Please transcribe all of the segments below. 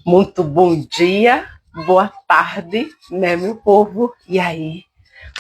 Muito bom dia, boa tarde, né, meu povo? E aí,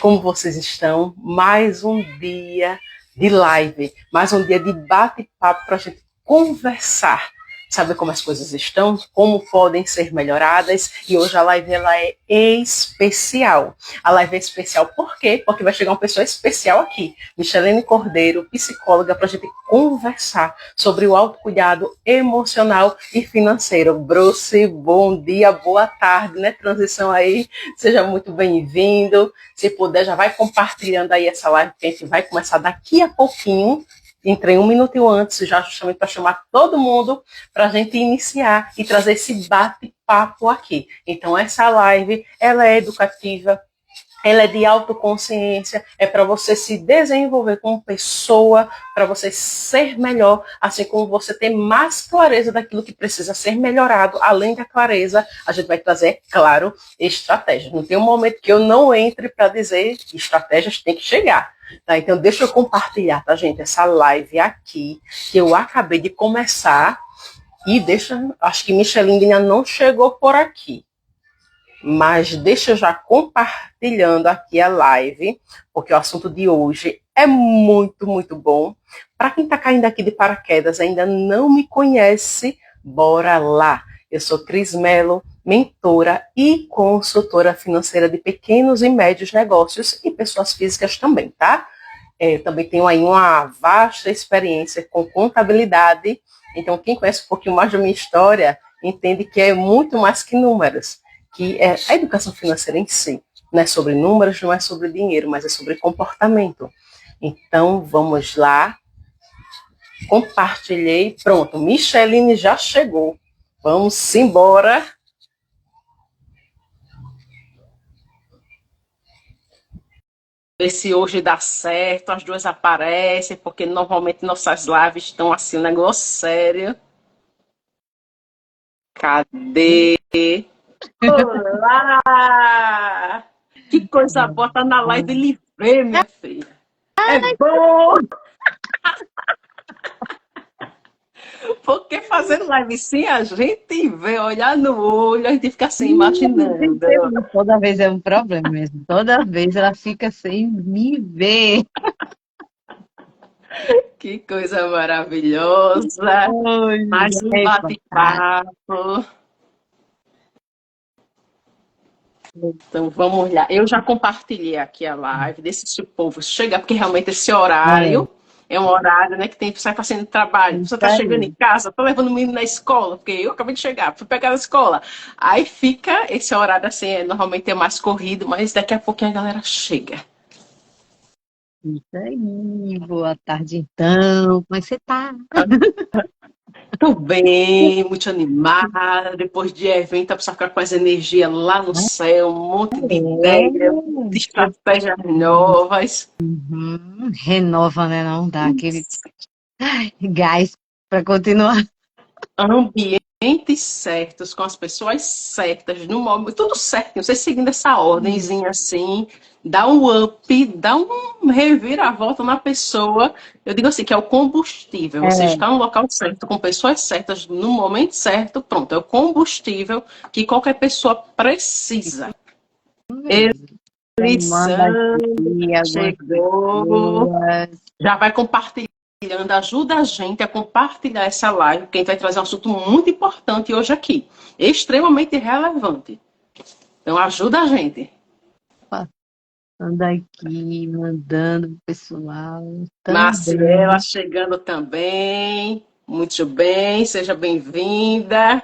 como vocês estão? Mais um dia de live, mais um dia de bate-papo para a gente conversar, saber como as coisas estão, como podem ser melhoradas. E hoje a live ela é especial. A live é especial por quê? Porque vai chegar uma pessoa especial aqui, Michelene Cordeiro, psicóloga, para a gente conversar sobre o autocuidado emocional e financeiro. Bruce, bom dia, boa tarde, né? Transição aí, seja muito bem-vindo. Se puder, já vai compartilhando aí essa live que a gente vai começar daqui a pouquinho. Entrei um minuto antes, já justamente para chamar todo mundo para a gente iniciar e trazer esse bate-papo aqui. Então, essa live, ela é educativa, ela é de autoconsciência, é para você se desenvolver como pessoa, para você ser melhor, assim como você ter mais clareza daquilo que precisa ser melhorado. Além da clareza, a gente vai trazer, claro, estratégias. Não tem um momento que eu não entre para dizer que estratégias têm que chegar. Tá? Então, deixa eu compartilhar, tá, gente, essa live aqui, que eu acabei de começar, e acho que Michelin ainda não chegou por aqui. Mas deixa eu já compartilhando aqui a live, porque o assunto de hoje é muito, muito bom. Para quem está caindo aqui de paraquedas, ainda não me conhece, bora lá. Eu sou Cris Mello, mentora e consultora financeira de pequenos e médios negócios e pessoas físicas também, tá? Também tenho aí uma vasta experiência com contabilidade. Então, quem conhece um pouquinho mais da minha história, entende que é muito mais que números, que é a educação financeira em si. Não é sobre números, não é sobre dinheiro, mas é sobre comportamento. Então, vamos lá. Compartilhei. Pronto, Micheline já chegou. Vamos embora. Ver se hoje dá certo, as duas aparecem, porque normalmente nossas lives estão assim, um negócio sério. Cadê? Olá! Que coisa boa, tá na live e lhe ver, minha filha. É bom! Porque fazendo live sim, a gente vê, olhar no olho, a gente fica assim, imaginando. Toda vez é um problema mesmo. Toda vez ela fica sem me ver. Que coisa maravilhosa! Oi, Mais um é, boa tarde. bate-papo. Então vamos lá. Eu já compartilhei aqui a live, desse se o povo chegar, porque realmente esse horário é um horário, né, que tem que sair fazendo trabalho. Você Isso está chegando em aí. casa, está levando o menino na escola, porque eu acabei de chegar, fui pegar na escola. Aí fica esse horário assim, normalmente é mais corrido, mas daqui a pouquinho a galera chega. Isso aí. Boa tarde, então. Como é que você tá? Tô bem, muito animada. Depois de evento, a pessoa fica com as energias lá no céu, um monte de ideias, de estratégias novas. Renova, né? Não dá aquele gás para continuar. Ambientes certos, com as pessoas certas, no momento, tudo certo. Você seguindo essa ordemzinha assim, dá um up, dá um reviravolta na pessoa. Eu digo assim, que é o combustível. Você É, está no local certo, com pessoas certas, no momento certo, pronto, é o combustível que qualquer pessoa precisa. manda Lição, aqui algumas chegou. pessoas. Já vai compartilhando, ajuda a gente a compartilhar essa live, porque a gente vai trazer um assunto muito importante hoje aqui, extremamente relevante. Então ajuda a gente. Passando aqui, mandando pro pessoal Marciela também. chegando também. Muito bem, seja bem-vinda.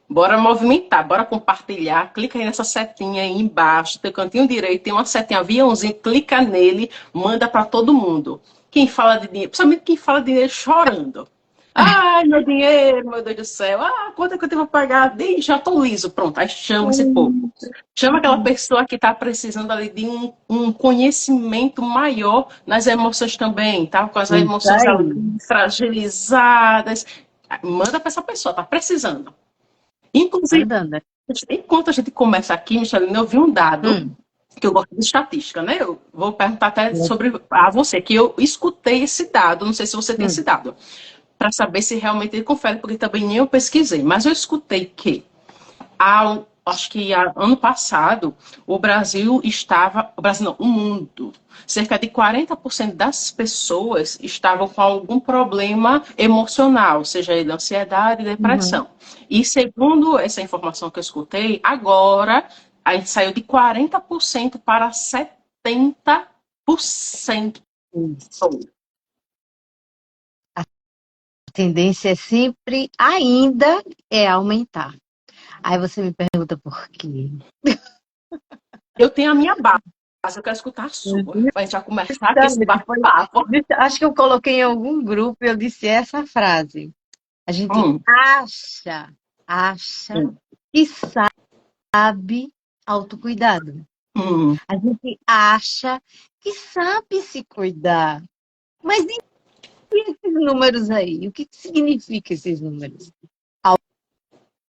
Bora movimentar, bora compartilhar. Clica aí nessa setinha aí embaixo, teu cantinho direito, tem uma setinha, aviãozinho, clica nele, manda para todo mundo. Quem fala de dinheiro, principalmente quem fala de dinheiro chorando. Ai, meu dinheiro, meu Deus do céu. Ah, quanto é que eu tenho que pagar? Já tô liso. Pronto, aí chama esse povo. Chama aquela pessoa que está precisando ali de um conhecimento maior nas emoções também, tá? Com as Isso emoções ali aí. fragilizadas. Manda para essa pessoa, tá precisando. Inclusive, Mandando, né? enquanto a gente começa aqui, Micheline, eu vi um dado, Hum, que eu gosto de estatística, né? Eu vou perguntar até sobre a você, que eu escutei esse dado, não sei se você tem esse hum, dado, para saber se realmente ele confere, porque também nem eu pesquisei, mas eu escutei que Acho que ano passado, o Brasil não, o mundo, cerca de 40% das pessoas estavam com algum problema emocional, seja ele ansiedade, Uhum. depressão. E segundo essa informação que eu escutei, agora a gente saiu de 40% para 70%. Isso. A tendência é sempre, ainda, é aumentar. Aí você me pergunta por quê? Eu tenho a minha base, eu quero escutar a sua, para a gente já começar aqui esse Justamente, bate-papo. acho que eu coloquei em algum grupo e eu disse essa frase. A gente Hum, acha hum, que sabe autocuidado. hum. A gente acha que sabe se cuidar. Mas e esses números aí? O que significa esses números?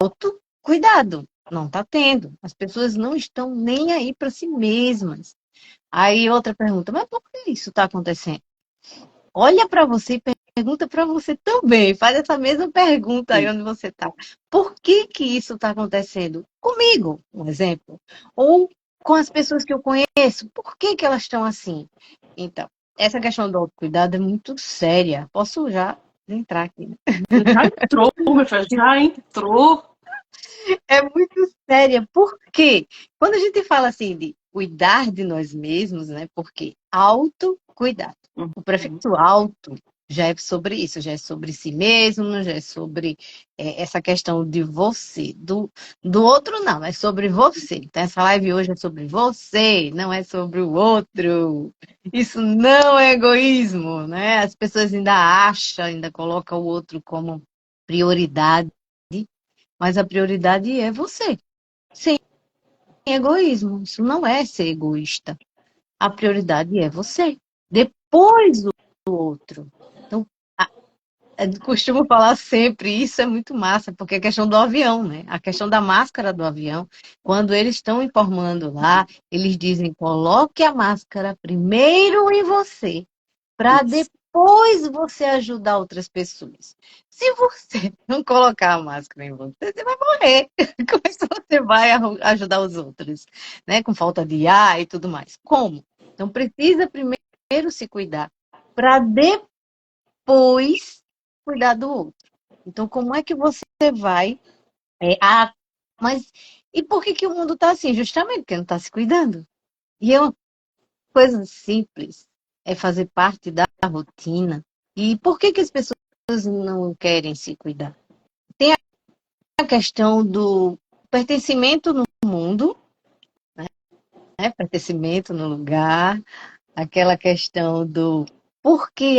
Autocuidado. Não está tendo. As pessoas não estão nem aí para si mesmas. Aí outra pergunta, mas por que isso está acontecendo? Olha para você e pergunta para você também. Faz essa mesma pergunta aí onde você está. Por que que isso está acontecendo? Comigo, um exemplo. Ou com as pessoas que eu conheço. Por que que elas estão assim? Então, essa questão do autocuidado é muito séria. Posso já entrar aqui, né? Já entrou, meu filho, já entrou. É muito séria. Por quê? Quando a gente fala assim de cuidar de nós mesmos, né? Porque autocuidado. O Uhum. prefixo auto já é sobre isso, já é sobre si mesmo, já é sobre essa questão de você. Do outro, não, é sobre você. Então, essa live hoje é sobre você, não é sobre o outro. Isso não é egoísmo, né? As pessoas ainda acham, ainda colocam o outro como prioridade, mas a prioridade é você. Sem egoísmo. Isso não é ser egoísta. A prioridade é você. Depois o outro. Então, eu costumo falar sempre, isso é muito massa, porque é a questão do avião, né? A questão da máscara do avião. Quando eles estão informando lá, eles dizem: coloque a máscara primeiro em você, para Isso. depois você ajudar outras pessoas. Se você não colocar a máscara em você, você vai morrer. Como é que você vai ajudar os outros? Né? Com falta de ar e tudo mais. Como? Então precisa primeiro se cuidar, para depois cuidar do outro. Então, como é que você vai. Mas e por que que o mundo está assim? Justamente porque não está se cuidando. E é uma coisa simples, é fazer parte da rotina. E por que que as pessoas não querem se cuidar? Tem a questão do pertencimento no mundo, né? Pertencimento no lugar, aquela questão do por que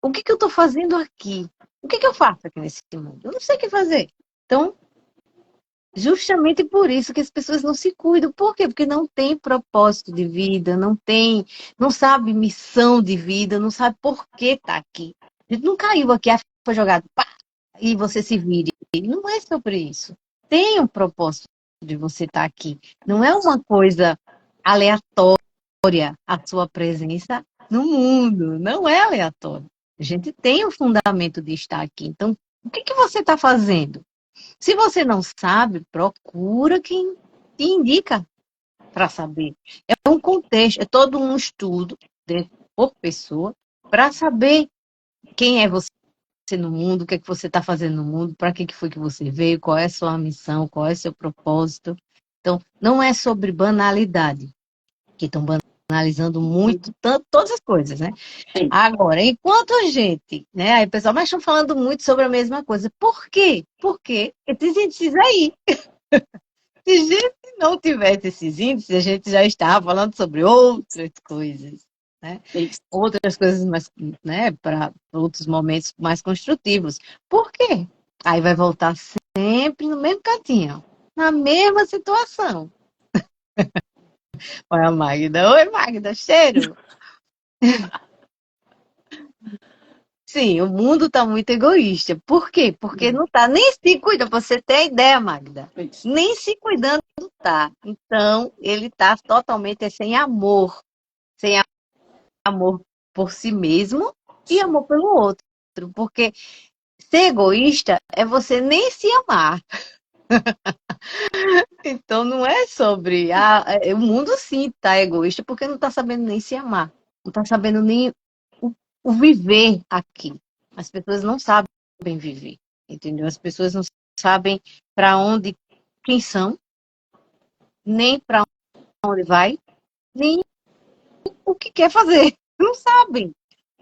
o que que eu estou fazendo aqui? O que que eu faço aqui nesse mundo? Eu não sei o que fazer. Então, justamente por isso que as pessoas não se cuidam. Por quê? Porque não tem propósito de vida, não sabe missão de vida, não sabe por que está aqui. A gente não caiu aqui, foi jogado, pá, e você se vire. Não é sobre isso. Tem um propósito de você estar aqui. Não é uma coisa aleatória a sua presença no mundo. Não é aleatório. A gente tem o fundamento de estar aqui. Então, o que que você está fazendo? Se você não sabe, procura quem te indica para saber. É um contexto, é todo um estudo por pessoa para saber quem é você no mundo, o que é que você está fazendo no mundo, para que foi que você veio, qual é a sua missão, qual é o seu propósito. Então, não é sobre banalidade, que estão banalizando muito, tanto, todas as coisas, né? Sim. Agora, enquanto a gente, né? Aí o pessoal, mas estão falando muito sobre a mesma coisa. Por quê? Porque esses índices aí. Se a gente não tivesse esses índices, a gente já estava falando sobre outras coisas, né? Isso. Outras coisas mais, né? Para outros momentos mais construtivos. Por quê? Aí vai voltar sempre no mesmo cantinho, na mesma situação. Olha a Magda. Oi, Magda, cheiro. Sim, o mundo está muito egoísta. Por quê? Porque não está nem se cuida. Você tem ideia, Magda? Isso. Nem se cuidando tá. Então, ele está totalmente sem amor. Sem amor por si mesmo e amor pelo outro. Porque ser egoísta é você nem se amar. Então não é sobre. O mundo sim tá egoísta porque não tá sabendo nem se amar. Não tá sabendo nem o viver aqui. As pessoas não sabem viver. Entendeu? As pessoas não sabem para onde, quem são, nem para onde vai, nem o que quer fazer. Não sabem.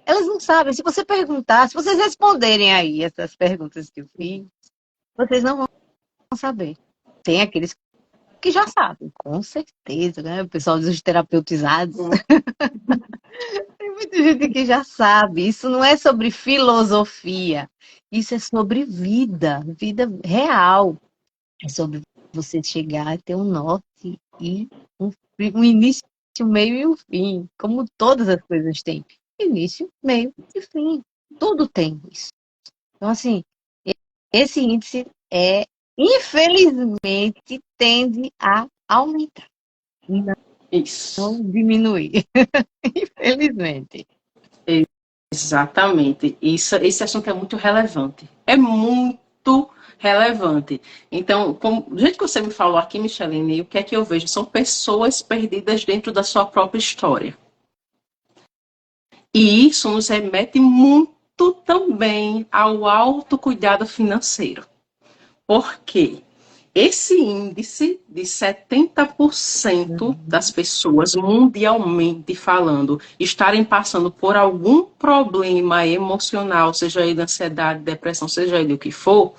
Elas não sabem. Se você perguntar, se vocês responderem aí essas perguntas que eu fiz, vocês não vão saber. Tem aqueles que já sabem, com certeza, né? O pessoal dos terapeutizados. Tem muita gente que já sabe. Isso não é sobre filosofia. Isso é sobre vida, vida real. É sobre você chegar a ter um norte e um início, um meio e um fim. Como todas as coisas têm. Início, meio e fim. Tudo tem isso. Então, assim, esse índice infelizmente, tende a aumentar. Isso. Não diminuir. Infelizmente. Exatamente. Esse assunto é muito relevante. É muito relevante. Então, do jeito que você me falou aqui, Micheline, o que é que eu vejo? São pessoas perdidas dentro da sua própria história. E isso nos remete muito também ao autocuidado financeiro. Por quê? Esse índice de 70% das pessoas, mundialmente falando, estarem passando por algum problema emocional, seja ele ansiedade, depressão, seja ele o que for,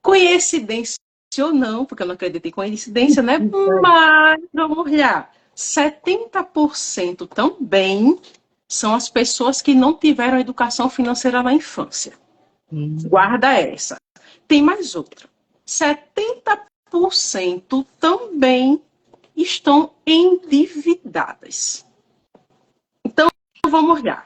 coincidência ou não, porque eu não acredito em coincidência, né? Mas, vamos lá, 70% também são as pessoas que não tiveram educação financeira na infância. Guarda essa. Tem mais outra. 70% também estão endividadas. Então, vamos lá.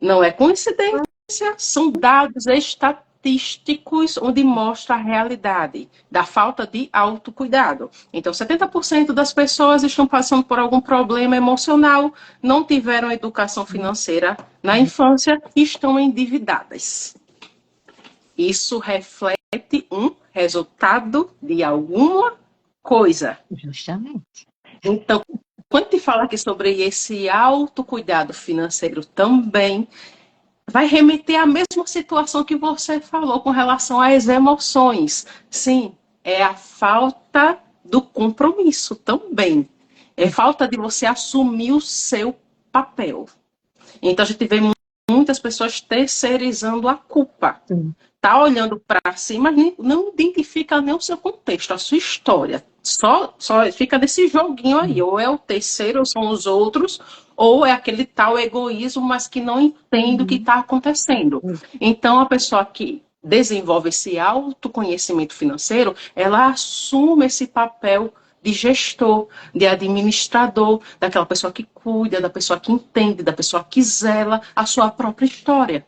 Não é coincidência, são dados estatísticos onde mostra a realidade da falta de autocuidado. Então, 70% das pessoas estão passando por algum problema emocional, não tiveram educação financeira na infância e estão endividadas. Isso reflete um resultado de alguma coisa. Justamente. Então, quando te falar aqui sobre esse autocuidado financeiro também, vai remeter à mesma situação que você falou com relação às emoções. Sim, é a falta do compromisso também. É falta de você assumir o seu papel. Então, a gente vê muitas pessoas terceirizando a culpa. Tá olhando para si, mas não identifica nem o seu contexto, a sua história. Só fica nesse joguinho aí. Ou é o terceiro, ou são os outros, ou é aquele tal egoísmo, mas que não entende o que está acontecendo. Então, a pessoa que desenvolve esse autoconhecimento financeiro, ela assume esse papel de gestor, de administrador, daquela pessoa que cuida, da pessoa que entende, da pessoa que zela a sua própria história.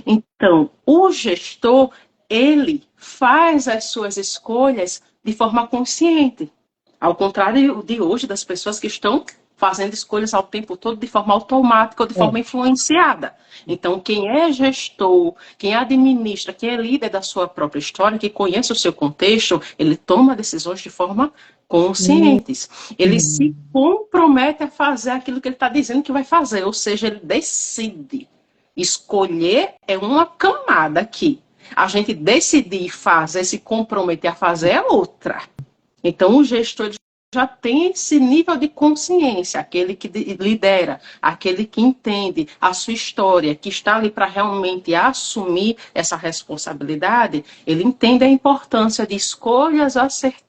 Então, o gestor, ele faz as suas escolhas de forma consciente. Ao contrário de hoje, das pessoas que estão fazendo escolhas ao tempo todo de forma automática ou de forma influenciada. Então, quem é gestor, quem administra, quem é líder da sua própria história, que conhece o seu contexto, ele toma decisões de forma conscientes. Ele se compromete a fazer aquilo que ele está dizendo que vai fazer, ou seja, ele decide. Escolher é uma camada aqui. A gente decidir fazer, se comprometer a fazer é outra. Então, o gestor já tem esse nível de consciência, aquele que lidera, aquele que entende a sua história, que está ali para realmente assumir essa responsabilidade, ele entende a importância de escolhas assertivas,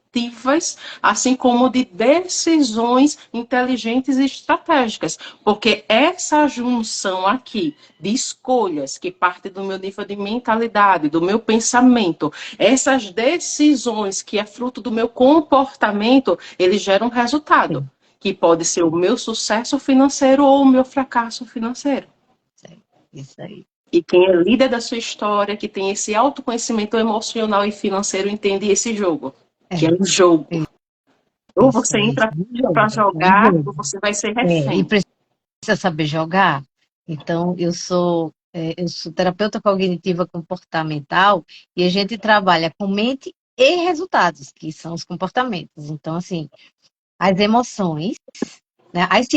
assim como de decisões inteligentes e estratégicas, porque essa junção aqui de escolhas que parte do meu nível de mentalidade, do meu pensamento, essas decisões que é fruto do meu comportamento, eles geram um resultado, que pode ser o meu sucesso financeiro ou o meu fracasso financeiro. Isso aí. E quem é líder da sua história, que tem esse autoconhecimento emocional e financeiro, entende esse jogo, que é um jogo. Ou você entra para jogar, ou você vai ser refém. E precisa saber jogar. Então, eu sou terapeuta cognitiva comportamental e a gente trabalha com mente e resultados, que são os comportamentos. Então, assim, as emoções, né, as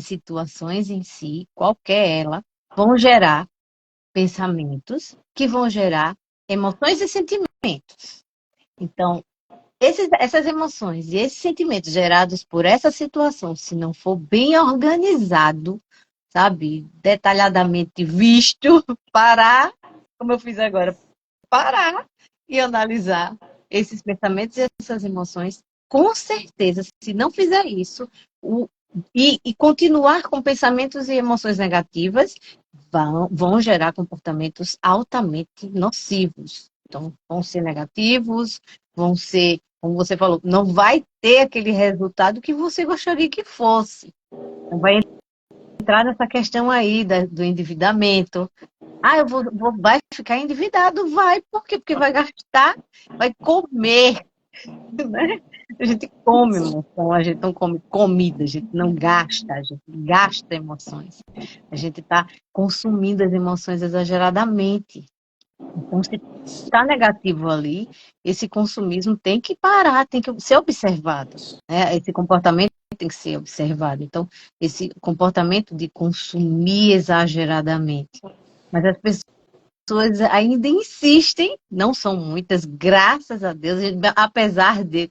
situações em si, qualquer ela, vão gerar pensamentos que vão gerar emoções e sentimentos. Então, essas emoções e esses sentimentos gerados por essa situação, se não for bem organizado, sabe, detalhadamente visto, parar, como eu fiz agora, parar e analisar esses pensamentos e essas emoções, com certeza, se não fizer isso, e continuar com pensamentos e emoções negativas, vão gerar comportamentos altamente nocivos. Então, vão ser negativos, vão ser, como você falou, não vai ter aquele resultado que você gostaria que fosse. Não vai entrar nessa questão aí do endividamento. Ah, vai ficar endividado? Vai, por quê? Porque vai gastar, vai comer, né? A gente come emoção, a gente não come comida, a gente não gasta, a gente gasta emoções. A gente está consumindo as emoções exageradamente. Então, se está negativo ali, esse consumismo tem que parar, tem que ser observado, né? Esse comportamento tem que ser observado. Então, esse comportamento de consumir exageradamente. Mas as pessoas ainda insistem, não são muitas, graças a Deus, apesar de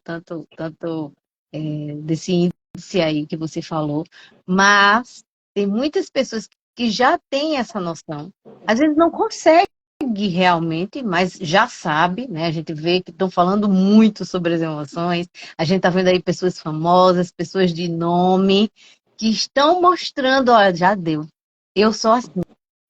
desse índice aí que você falou, mas tem muitas pessoas que já têm essa noção. Às vezes não conseguem realmente, mas já sabe, né? A gente vê que estão falando muito sobre as emoções, a gente está vendo aí pessoas famosas, pessoas de nome, que estão mostrando, olha, já deu. Eu sou assim,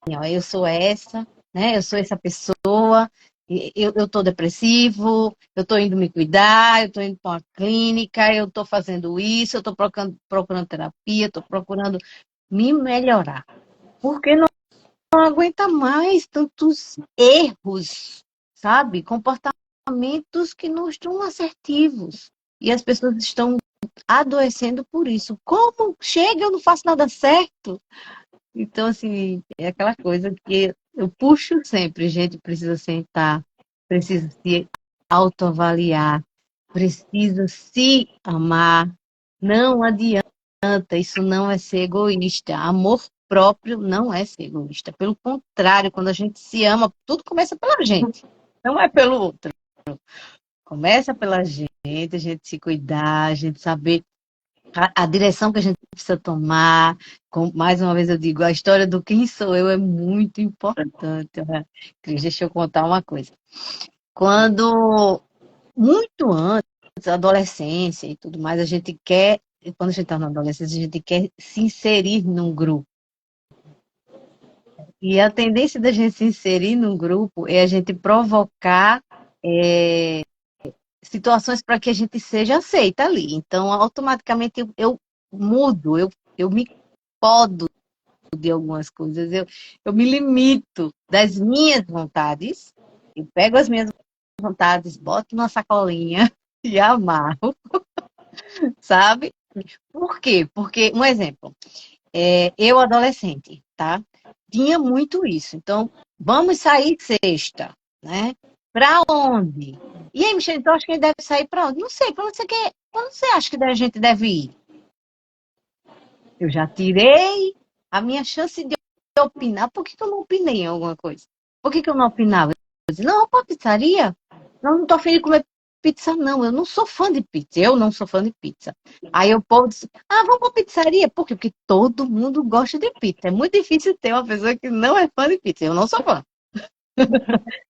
ó, eu sou essa, né? Eu sou essa pessoa, eu tô depressivo, eu tô indo me cuidar, eu tô indo para uma clínica, eu tô fazendo isso, eu tô procurando terapia, tô procurando me melhorar. Porque não aguenta mais tantos erros, sabe? Comportamentos que não estão assertivos. E as pessoas estão adoecendo por isso. Como chega, eu não faço nada certo? Então, assim, é aquela coisa que eu puxo sempre. A gente precisa sentar, precisa se autoavaliar, precisa se amar. Não adianta, isso não é ser egoísta. Amor próprio não é ser egoísta. Pelo contrário, quando a gente se ama, tudo começa pela gente, não é pelo outro. Começa pela gente, a gente se cuidar, a gente saber a direção que a gente precisa tomar. Mais uma vez eu digo, a história do quem sou eu é muito importante, né? Cris, deixa eu contar uma coisa. Quando, muito antes, adolescência e tudo mais, a gente quer, quando a gente está na adolescência, a gente quer se inserir num grupo. E a tendência da gente se inserir num grupo é a gente provocar situações para que a gente seja aceita ali. Então, automaticamente eu mudo, eu me podo de algumas coisas, eu me limito das minhas vontades, eu pego as minhas vontades, boto numa sacolinha e amarro, sabe? Por quê? Porque, um exemplo, eu adolescente, tá? Tinha muito isso. Então, vamos sair sexta, né? Pra onde? E aí, Michelle, então acho que ele deve sair pra onde? Não sei, pra onde você quer? Pra onde você acha que a gente deve ir? Eu já tirei a minha chance de opinar. Por que eu não opinei em alguma coisa? Por que eu não opinava? Eu disse, não, pra pizzaria? Não tô afim de comer pizza, não. Eu não sou fã de pizza. Eu não sou fã de pizza. Aí o povo disse, vamos pra pizzaria. Por quê? Porque todo mundo gosta de pizza. É muito difícil ter uma pessoa que não é fã de pizza. Eu não sou fã.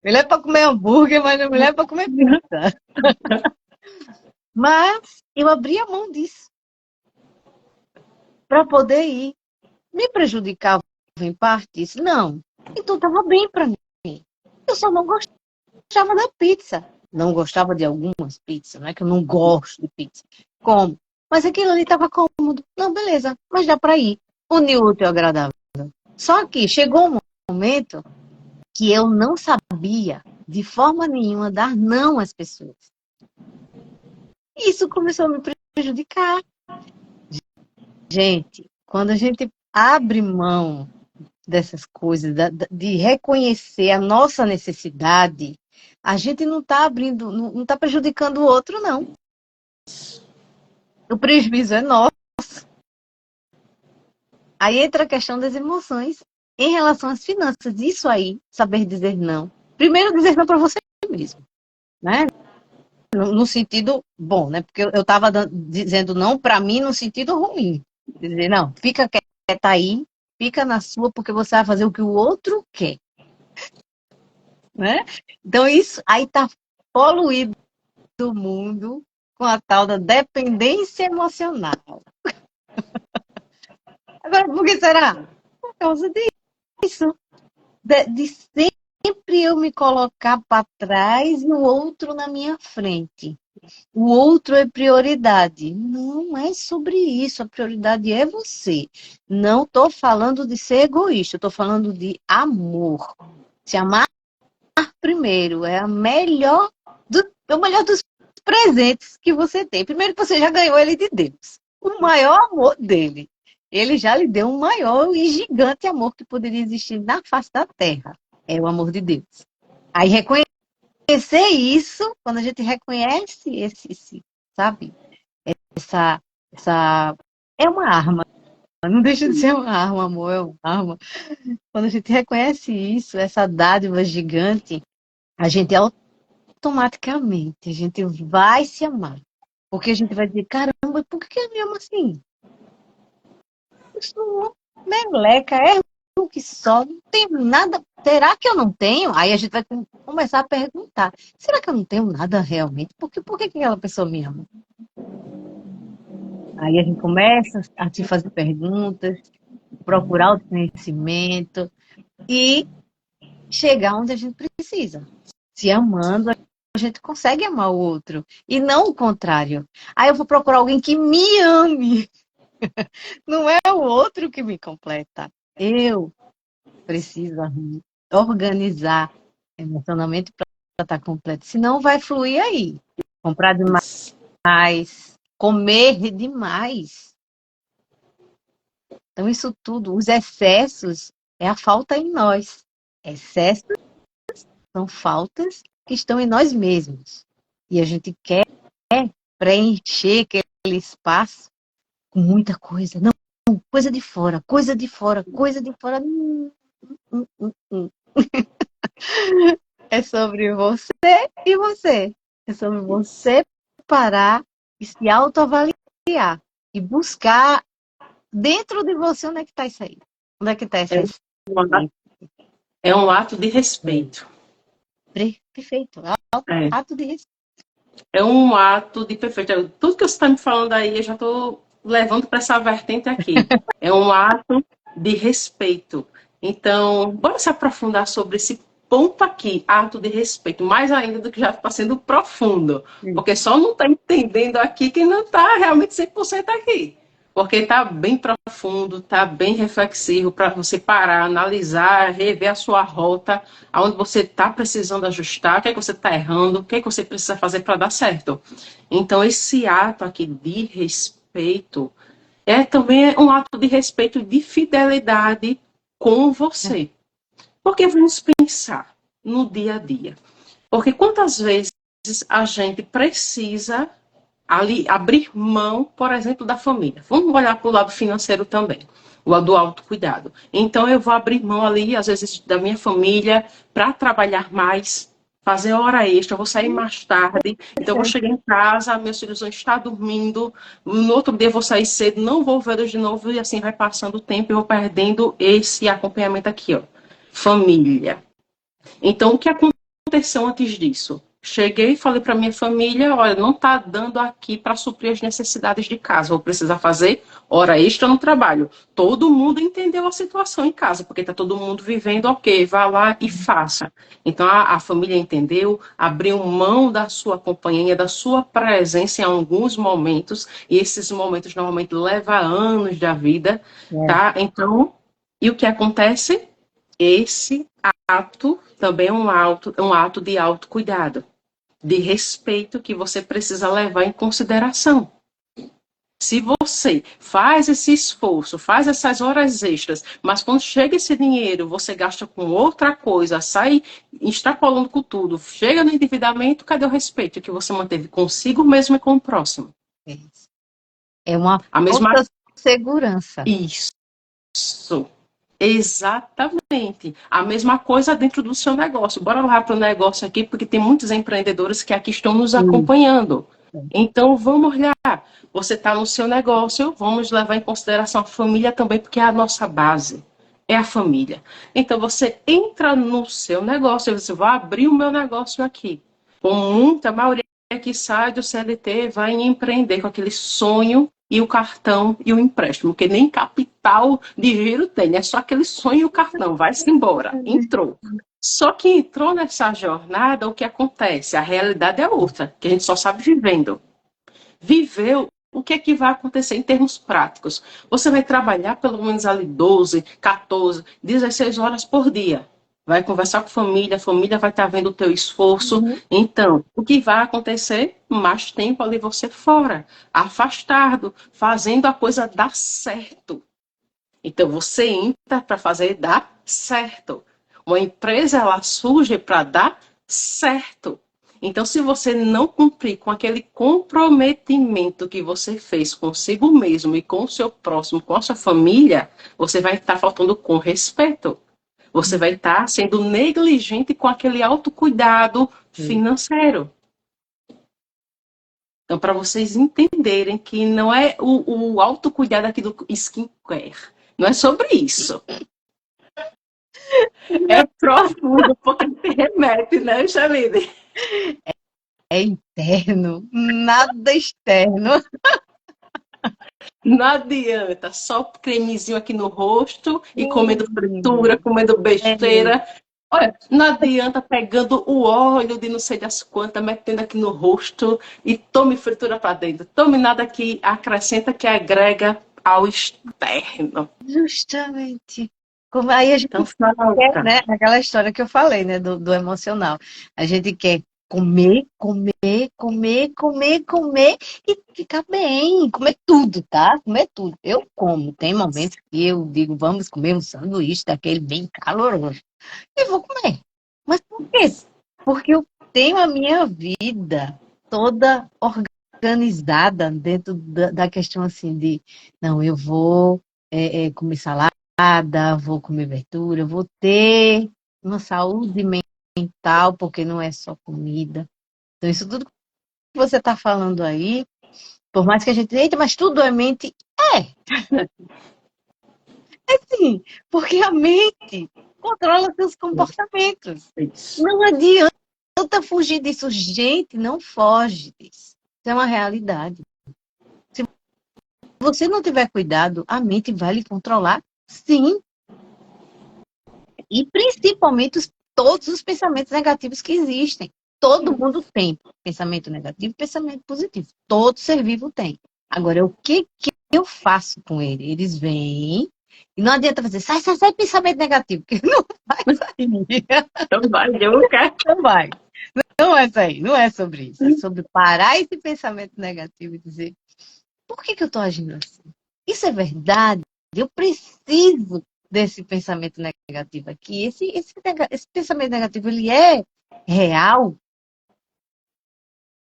Me leva pra comer hambúrguer, mas não me leva pra comer pizza. Mas eu abri a mão disso para poder ir. Me prejudicava em partes? Não. Então estava bem para mim. Eu só não gostava da pizza. Não gostava de algumas pizzas, não é que eu não gosto de pizza. Como? Mas aquilo ali estava cômodo. Não, beleza, mas dá para ir. Unir o útil ao agradável. Só que chegou um momento que eu não sabia, de forma nenhuma, dar não às pessoas. Isso começou a me prejudicar. Gente, quando a gente abre mão dessas coisas, de reconhecer a nossa necessidade, A gente não está abrindo, não está prejudicando o outro, não. O prejuízo é nosso. Aí entra a questão das emoções em relação às finanças. Isso aí, saber dizer não. Primeiro, dizer não para você mesmo, né? No sentido bom, né? Porque eu estava dizendo não para mim no sentido ruim. Dizer, não, fica quieta aí, fica na sua, porque você vai fazer o que o outro quer, né? Então, isso aí está poluído o mundo com a tal da dependência emocional. Agora, por que será? Por causa disso. De sempre eu me colocar para trás e o outro na minha frente. O outro é prioridade. Não é sobre isso. A prioridade é você. Não estou falando de ser egoísta, estou falando de amor. Se amar primeiro é o melhor dos presentes que você tem. Primeiro que você já ganhou ele de Deus. O maior amor dele. Ele já lhe deu um maior e gigante amor que poderia existir na face da terra. É o amor de Deus. Aí reconhecer isso, quando a gente reconhece esse sabe? Essa é uma arma. Não deixa de ser uma arma, amor, é uma arma. Quando a gente reconhece isso, essa dádiva gigante, a gente automaticamente, a gente vai se amar. Porque a gente vai dizer, caramba, por que eu me amo assim? Eu sou uma meleca, é o que só, não tenho nada. Será que eu não tenho? Aí a gente vai começar a perguntar, será que eu não tenho nada realmente? Por que aquela pessoa me ama? Aí a gente começa a te fazer perguntas, procurar o conhecimento e chegar onde a gente precisa. Se amando, a gente consegue amar o outro. E não o contrário. Aí eu vou procurar alguém que me ame. Não é o outro que me completa. Eu preciso organizar emocionalmente para estar completo. Senão vai fluir aí. Comprar demais, comer demais. Então, isso tudo, os excessos, é a falta em nós. Excessos são faltas que estão em nós mesmos. E a gente quer preencher aquele espaço com muita coisa. Não, coisa de fora, coisa de fora, coisa de fora. Hum. É sobre você e você. É sobre você parar e se autoavaliar. E buscar dentro de você onde é que está isso aí. Onde é que está essa essência? É um ato de respeito. Perfeito. É. Ato de respeito. É um ato de perfeito. Tudo que você está me falando aí, eu já estou levando para essa vertente aqui. É um ato de respeito. Então, bora se aprofundar sobre esse ponto aqui, ato de respeito, mais ainda do que já está sendo profundo. Porque só não está entendendo aqui quem não está realmente 100% aqui. Porque está bem profundo, está bem reflexivo para você parar, analisar, rever a sua rota, aonde você está precisando ajustar, o que é que você está errando, o que é que você precisa fazer para dar certo. Então, esse ato aqui de respeito é também um ato de respeito e de fidelidade com você. Porque vamos pensar no dia a dia. Porque quantas vezes a gente precisa ali abrir mão, por exemplo, da família. Vamos olhar para o lado financeiro também, o lado do autocuidado. Então, eu vou abrir mão ali, às vezes, da minha família para trabalhar mais, fazer hora extra, eu vou sair mais tarde, então eu vou chegar em casa, meus filhos vão estar dormindo, no outro dia eu vou sair cedo, não vou vê-los de novo, e assim vai passando o tempo e eu vou perdendo esse acompanhamento aqui, ó. Família. Então, o que aconteceu antes disso? Cheguei e falei para minha família, olha, não está dando aqui para suprir as necessidades de casa, vou precisar fazer hora extra no trabalho. Todo mundo entendeu a situação em casa, porque está todo mundo vivendo, ok, vá lá e faça. Então a família entendeu, abriu mão da sua companhia, da sua presença em alguns momentos, e esses momentos normalmente levam anos da vida, tá? Então, e o que acontece? Esse ato também é um ato de autocuidado, de respeito que você precisa levar em consideração. Se você faz esse esforço, faz essas horas extras, mas quando chega esse dinheiro, você gasta com outra coisa, sai extrapolando com tudo, chega no endividamento, cadê o respeito que você manteve consigo mesmo e com o próximo? É uma A mesma... falsa segurança. Isso. Exatamente. A mesma coisa dentro do seu negócio. Bora lá para o negócio aqui, porque tem muitos empreendedores que aqui estão nos acompanhando. Então, vamos lá. Você está no seu negócio, vamos levar em consideração a família também, porque é a nossa base. É a família. Então, você entra no seu negócio, você vai abrir o meu negócio aqui. Com muita maioria que sai do CLT, vai empreender com aquele sonho e o cartão e o empréstimo, porque nem capital de giro tem, é só aquele sonho e o cartão, vai-se embora, entrou. Só que entrou nessa jornada, o que acontece? A realidade é outra, que a gente só sabe vivendo. Viveu, o que é que vai acontecer em termos práticos? Você vai trabalhar pelo menos ali 12, 14, 16 horas por dia. Vai conversar com a família vai estar vendo o teu esforço. Então, o que vai acontecer? Mais tempo ali você fora, afastado, fazendo a coisa dar certo. Então, você entra para fazer dar certo. Uma empresa, ela surge para dar certo. Então, se você não cumprir com aquele comprometimento que você fez consigo mesmo e com o seu próximo, com a sua família, você vai estar faltando com respeito. Você vai estar sendo negligente com aquele autocuidado financeiro. Então, para vocês entenderem que não é o autocuidado aqui do skincare. Não é sobre isso. É profundo, porque te remete, né, Jaline? É interno, nada externo. Não adianta, só cremezinho aqui no rosto e comendo fritura, comendo besteira. Olha, não adianta pegando o óleo de não sei das quantas, metendo aqui no rosto e tome fritura para dentro. Tome nada que acrescenta, que agrega ao externo. Justamente. Como aí a gente Então, quer, né? Aquela história que eu falei, né? Do emocional. A gente quer comer, comer, comer, comer, comer e ficar bem. Comer tudo, tá? Comer tudo. Eu como. Tem momentos que eu digo, vamos comer um sanduíche daquele bem caloroso. E vou comer. Mas por quê? Porque eu tenho a minha vida toda organizada dentro da questão assim de, não, eu vou comer salada, vou comer verdura, vou ter uma saúde mental, porque não é só comida. Então, isso tudo que você está falando aí, por mais que a gente, eita, mas tudo é mente, é sim, porque a mente controla seus comportamentos. Não adianta fugir disso, gente, não foge disso. Isso é uma realidade. Se você não tiver cuidado, a mente vai lhe controlar, sim. E principalmente todos os pensamentos negativos que existem. Todo mundo tem pensamento negativo e pensamento positivo. Todo ser vivo tem. Agora, o que eu faço com ele? Eles vêm e não adianta fazer, sai, pensamento negativo, porque não vai sair. Não vai, nunca. Não vai. Não é isso aí, não é sobre isso. É sobre parar esse pensamento negativo e dizer, por que eu estou agindo assim? Isso é verdade? Eu preciso desse pensamento negativo aqui. Esse pensamento negativo, ele é real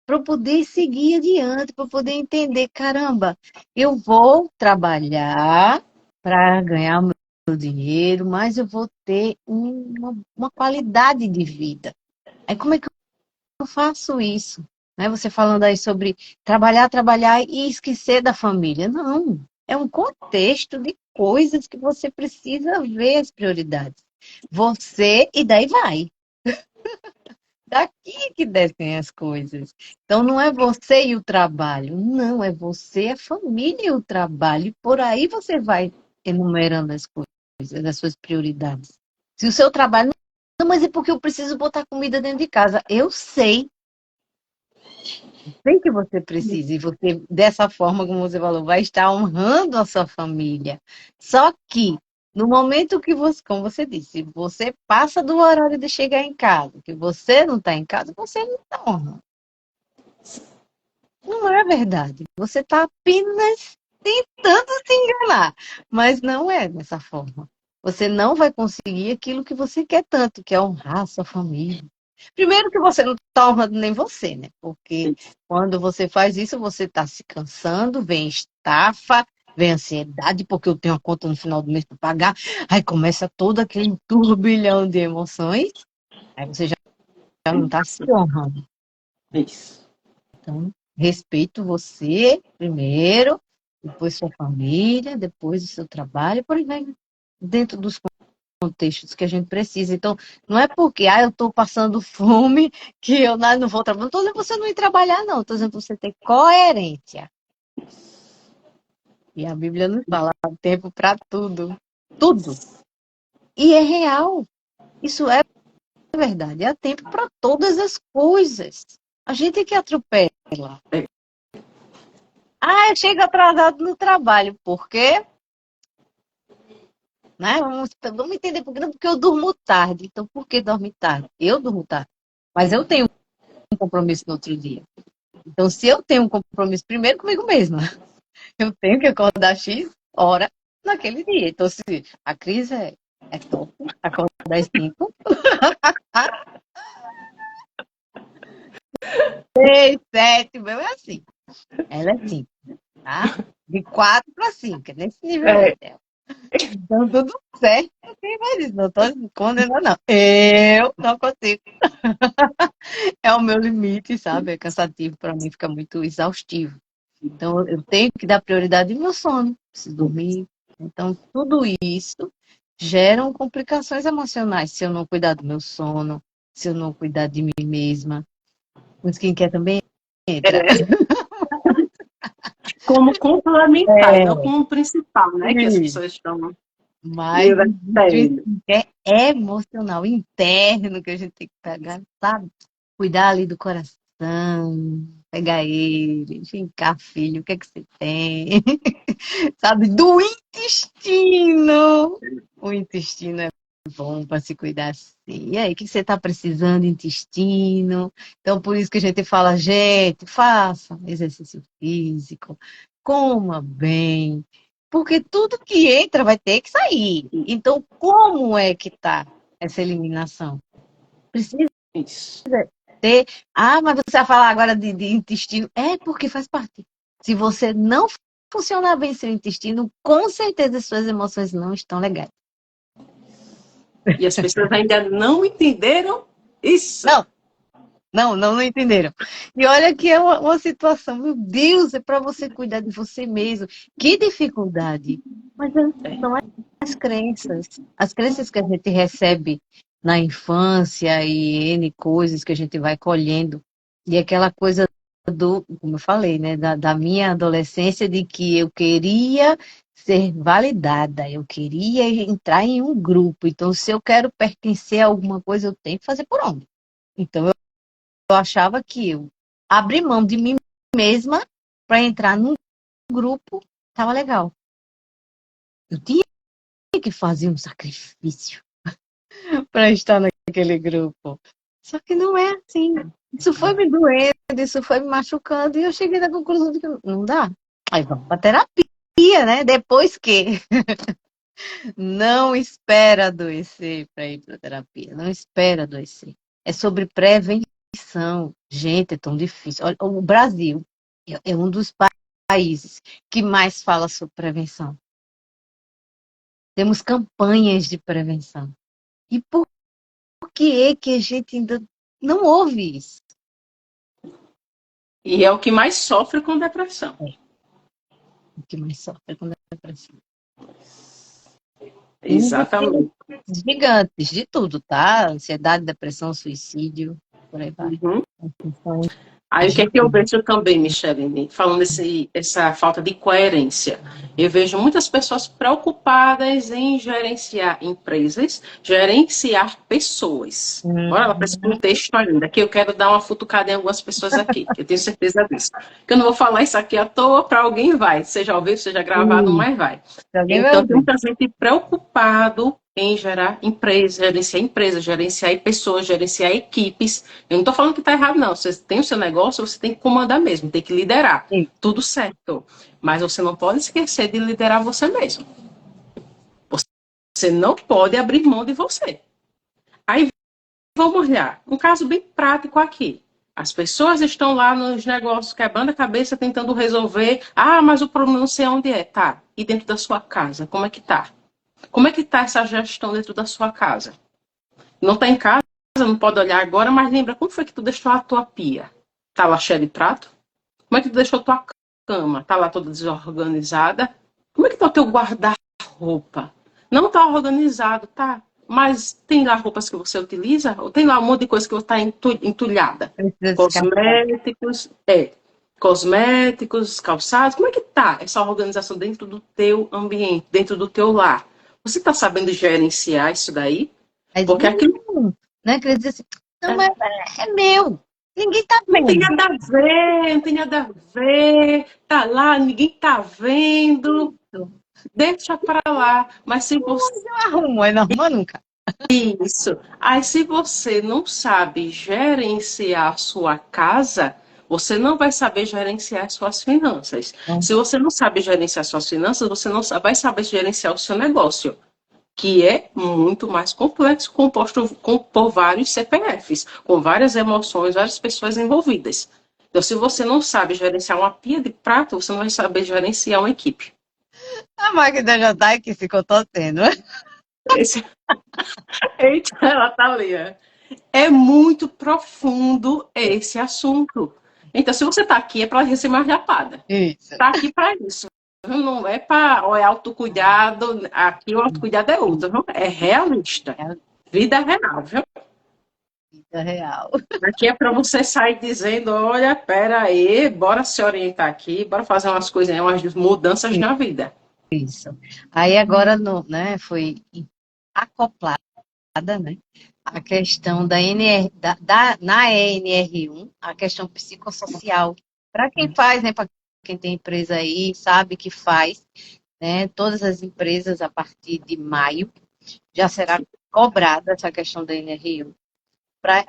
para eu poder seguir adiante, para eu poder entender, caramba, eu vou trabalhar para ganhar o meu dinheiro, mas eu vou ter uma qualidade de vida. Aí como é que eu faço isso? Né? Você falando aí sobre trabalhar e esquecer da família. Não, é um contexto de coisas que você precisa ver as prioridades. Você, e daí vai. Daqui que descem as coisas. Então, não é você e o trabalho. Não, é você, a família e o trabalho. E por aí você vai enumerando as coisas, as suas prioridades. Se o seu trabalho... Não, mas é porque eu preciso botar comida dentro de casa. Eu sei que você precisa. E você, dessa forma, como você falou, vai estar honrando a sua família. Só que, no momento que você, como você disse, você passa do horário de chegar em casa, que você não está em casa, você não está honrando. Não é verdade. Você está apenas tentando se enganar, mas não é dessa forma. Você não vai conseguir aquilo que você quer tanto, que é honrar a sua família. Primeiro que você não está honrando nem você, né? Porque quando você faz isso, você está se cansando, vem estafa, vem ansiedade, porque eu tenho a conta no final do mês para pagar. Aí começa todo aquele turbilhão de emoções. Aí você já não está se honrando. Isso. Então, respeito você primeiro, depois sua família, depois o seu trabalho, por aí vai, dentro dos contextos que a gente precisa. Então, não é porque eu estou passando fome que eu não vou trabalhar. Não estou dizendo para você não ir trabalhar, não. Estou dizendo para você ter coerência. E a Bíblia nos fala tempo para tudo. Tudo. E é real. Isso é verdade. Há tempo para todas as coisas. A gente é que atropela. Eu chego atrasado no trabalho. Por quê? Né? Vamos entender por quê? Não, porque eu durmo tarde. Então, por que dormir tarde? Eu durmo tarde. Mas eu tenho um compromisso no outro dia. Então, se eu tenho um compromisso primeiro comigo mesma, eu tenho que acordar X hora naquele dia. Então, se a crise é top, acordar às 5, 6, 7, meu é assim. Ela é 5, tá? De 4 para 5, é nesse nível aí dela. Então, tudo certo. Quem vai dizer? Não estou condenando, não. Eu não consigo. É o meu limite, sabe? É cansativo para mim, fica muito exaustivo. Então, eu tenho que dar prioridade ao meu sono, preciso dormir. Então, tudo isso geram complicações emocionais se eu não cuidar do meu sono, se eu não cuidar de mim mesma. O skincare também entra. Como complementar, não como principal, né? Que as pessoas estão Mas meio é emocional, interno, que a gente tem que pegar, sabe? Cuidar ali do coração, pegar ele, vem cá, filho, o que é que você tem? Sabe? Do intestino. O intestino é bom para se cuidar assim. E aí, o que você está precisando, intestino? Então, por isso que a gente fala, gente, faça exercício físico, coma bem, porque tudo que entra vai ter que sair. Então, como é que está essa eliminação? Precisa isso. ter. Mas você vai falar agora de intestino. É porque faz parte. Se você não funcionar bem seu intestino, com certeza suas emoções não estão legais. E as pessoas ainda não entenderam isso. Não entenderam. E olha que é uma situação, meu Deus, é para você cuidar de você mesmo. Que dificuldade. Mas são as crenças que a gente recebe na infância e N coisas que a gente vai colhendo. E aquela coisa como eu falei, né, da minha adolescência, de que eu queria ser validada, eu queria entrar em um grupo. Então, se eu quero pertencer a alguma coisa, eu tenho que fazer por onde? Então, eu achava que eu abrir mão de mim mesma para entrar num grupo estava legal. Eu tinha que fazer um sacrifício para estar naquele grupo. Só que não é assim. Isso foi me doendo, isso foi me machucando, e eu cheguei na conclusão de que não dá. Aí vamos para terapia, né? Depois que não espera adoecer para ir para terapia, não espera adoecer. É sobre prevenção. Gente, é tão difícil. Olha, o Brasil é um dos países que mais fala sobre prevenção. Temos campanhas de prevenção. E por que é que a gente ainda não ouve isso? E é o que mais sofre com depressão. O que mais sofre com depressão. Exatamente. Gigantes de tudo, tá? Ansiedade, depressão, suicídio, por aí vai. Uhum. Aí o que é que eu vejo também, Micheline, falando essa falta de coerência? Eu vejo muitas pessoas preocupadas em gerenciar empresas, gerenciar pessoas. Bora lá para esse contexto ainda, que eu quero dar uma futucada em algumas pessoas aqui, eu tenho certeza disso. Que eu não vou falar isso aqui à toa, para alguém vai, seja ao vivo, seja gravado, mas vai. Então, tem muita gente preocupado em gerenciar empresas, gerenciar pessoas, gerenciar equipes. Eu não estou falando que está errado, não. Você tem o seu negócio, você tem que comandar mesmo, tem que liderar. Sim. Tudo certo. Mas você não pode esquecer de liderar você mesmo. Você não pode abrir mão de você. Aí vamos olhar um caso bem prático aqui. As pessoas estão lá nos negócios quebrando a cabeça tentando resolver. Ah, mas o problema não sei onde é. Tá. E dentro da sua casa, como é que tá? Como é que tá essa gestão dentro da sua casa? Não está em casa, não pode olhar agora, mas lembra como foi que tu deixou a tua pia? Tá lá cheia de prato? Como é que tu deixou a tua cama? Tá lá toda desorganizada? Como é que tá o teu guarda-roupa? Não tá organizado, tá? Mas tem lá roupas que você utiliza? Ou tem lá um monte de coisa que está entulhada? Precisa descartar. Cosméticos, calçados. Como é que tá essa organização dentro do teu ambiente, dentro do teu lar? Você está sabendo gerenciar isso daí? Aí diz, Porque aquilo não, né? Queria dizer assim, não, mas é meu. Ninguém tá não tem vendo. nada a ver, não tem nada a ver. Tá lá, ninguém tá vendo. Deixa para lá. Mas se você Não arrumo, aí não arruma nunca. isso, aí se você não sabe gerenciar a sua casa, você não vai saber gerenciar suas finanças. Então, Se você não sabe gerenciar suas finanças, você não vai saber gerenciar o seu negócio, que é muito mais complexo, composto por vários CPFs, com várias emoções, várias pessoas envolvidas. Então, se você não sabe gerenciar uma pia de prato, você não vai saber gerenciar uma equipe. a máquina já tá aqui se contorcendo. Esse... Eita, ela tá ali. É muito profundo esse assunto. Então, se você está aqui, é para ser mais rapada. Isso. Está aqui para isso. Não é para é autocuidado. Aqui o autocuidado é outro. Viu? É realista. É a Vida real, viu? vida real. Aqui é para você sair dizendo, olha, pera aí, bora se orientar aqui, bora fazer umas coisas, umas mudanças na vida. Isso. Aí agora no, né, foi acoplada, né, a questão da NR, na ENR1, a questão psicossocial. Para quem faz, né, para quem tem empresa aí, sabe que faz, né, todas as empresas a partir de maio já será cobrada essa questão da NR1 para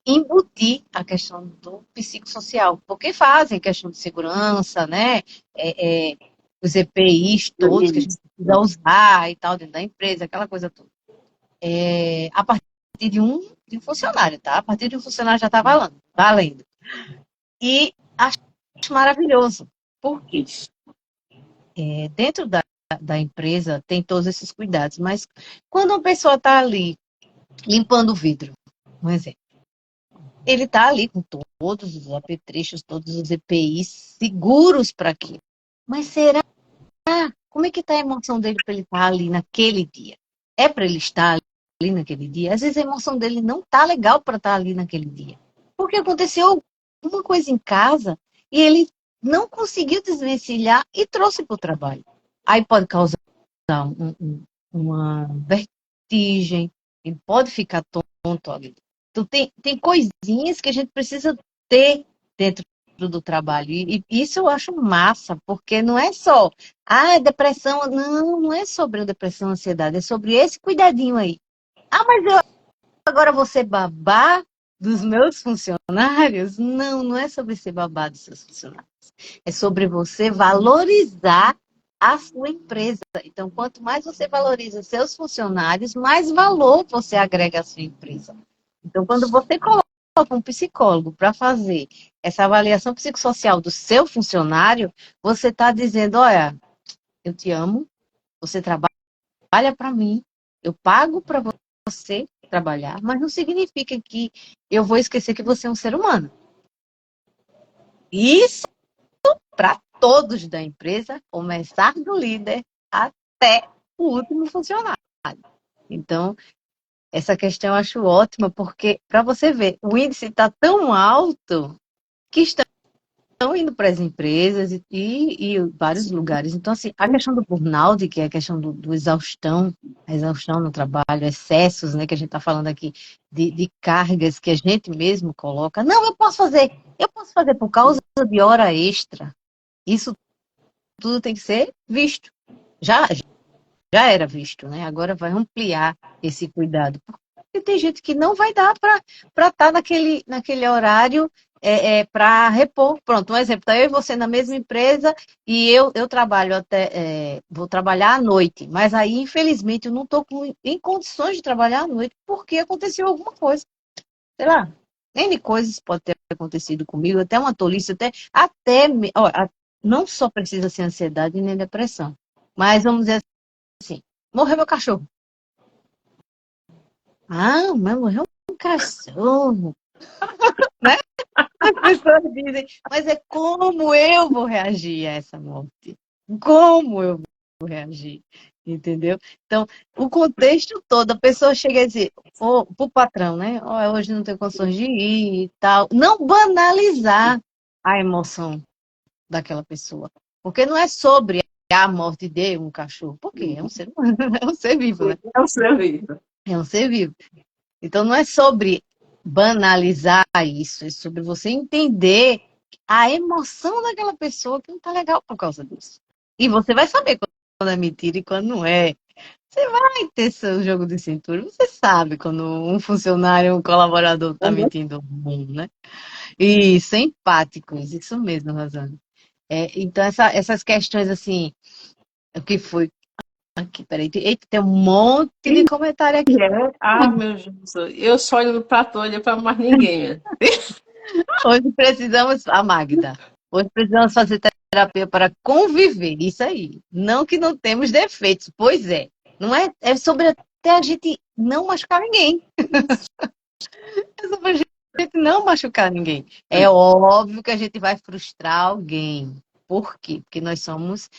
embutir a questão do psicossocial, porque fazem questão de segurança, né? Os EPIs todos que a gente precisa usar e tal, dentro da empresa, aquela coisa toda. A partir de um funcionário, tá? A partir de um funcionário já está valendo. E acho maravilhoso. Por quê? Dentro da empresa tem todos esses cuidados, mas quando uma pessoa está ali limpando o vidro, um exemplo, ele está ali com todos os apetrechos, todos os EPIs seguros para aquilo. Mas será? Como é que está a emoção dele para ele estar ali naquele dia? É para ele estar ali naquele dia? Às vezes a emoção dele não está legal para estar ali naquele dia. Porque aconteceu uma coisa em casa e ele não conseguiu desvencilhar e trouxe para o trabalho. Aí pode causar uma vertigem, ele pode ficar tonto ali. Então, tem coisinhas que a gente precisa ter dentro do trabalho. E isso eu acho massa, porque não é só, depressão. Não, não é sobre a depressão, ansiedade, é sobre esse cuidadinho aí. Mas eu agora vou ser babá dos meus funcionários? Não, não é sobre ser babá dos seus funcionários. É sobre você valorizar a sua empresa. Então, quanto mais você valoriza seus funcionários, mais valor você agrega à sua empresa. Então, quando você coloca um psicólogo para fazer essa avaliação psicossocial do seu funcionário, você está dizendo, olha, eu te amo, você trabalha para mim, eu pago para você trabalhar, mas não significa que eu vou esquecer que você é um ser humano. Isso para todos da empresa, começar do líder até o último funcionário. Então, essa questão eu acho ótima, porque, para você ver, o índice está tão alto que estão indo para as empresas e vários lugares. Então, assim, a questão do burnout, que é a questão do exaustão, a exaustão no trabalho, excessos, né, que a gente está falando aqui, de cargas que a gente mesmo coloca. Não, eu posso fazer por causa de hora extra. Isso tudo tem que ser visto. Já já era visto, né? Agora vai ampliar esse cuidado. Porque tem gente que não vai dar para estar naquele horário para repor. Pronto, um exemplo, tá eu e você na mesma empresa e eu trabalho vou trabalhar à noite, mas aí, infelizmente, eu não estou em condições de trabalhar à noite porque aconteceu alguma coisa. Sei lá, N coisas pode ter acontecido comigo, até uma tolice, ó, não só precisa ser ansiedade nem depressão, mas vamos dizer assim, morreu meu cachorro. Ah, mas morreu um cachorro, né? As pessoas dizem, mas é como eu vou reagir a essa morte? Como eu vou reagir? Entendeu? Então, o contexto todo, a pessoa chega a dizer, pro patrão, né? Ó, hoje não tenho condições de ir e tal. Não banalizar a emoção daquela pessoa. Porque não é sobre a morte de um cachorro. Porque é um ser humano, é um ser vivo, né? É o seu vida. É um ser vivo. Então, não é sobre banalizar isso, é sobre você entender a emoção daquela pessoa que não tá legal por causa disso. E você vai saber quando é mentira e quando não é. Você vai ter seu jogo de cintura. Você sabe quando um funcionário, um colaborador está Uhum. mentindo né? Isso, é empáticos, isso mesmo, Rosana. Então, essas questões assim, o que foi aqui, peraí, eita, tem um monte de comentário aqui. Meu Jesus, eu só olho para tu, olho para mais ninguém. Hoje precisamos, a Magda, hoje precisamos fazer terapia para conviver, isso aí. Não que não temos defeitos, pois é. Não é, é sobre até a gente não machucar ninguém. É sobre a gente não machucar ninguém. É óbvio que a gente vai frustrar alguém. Por quê? Porque estamos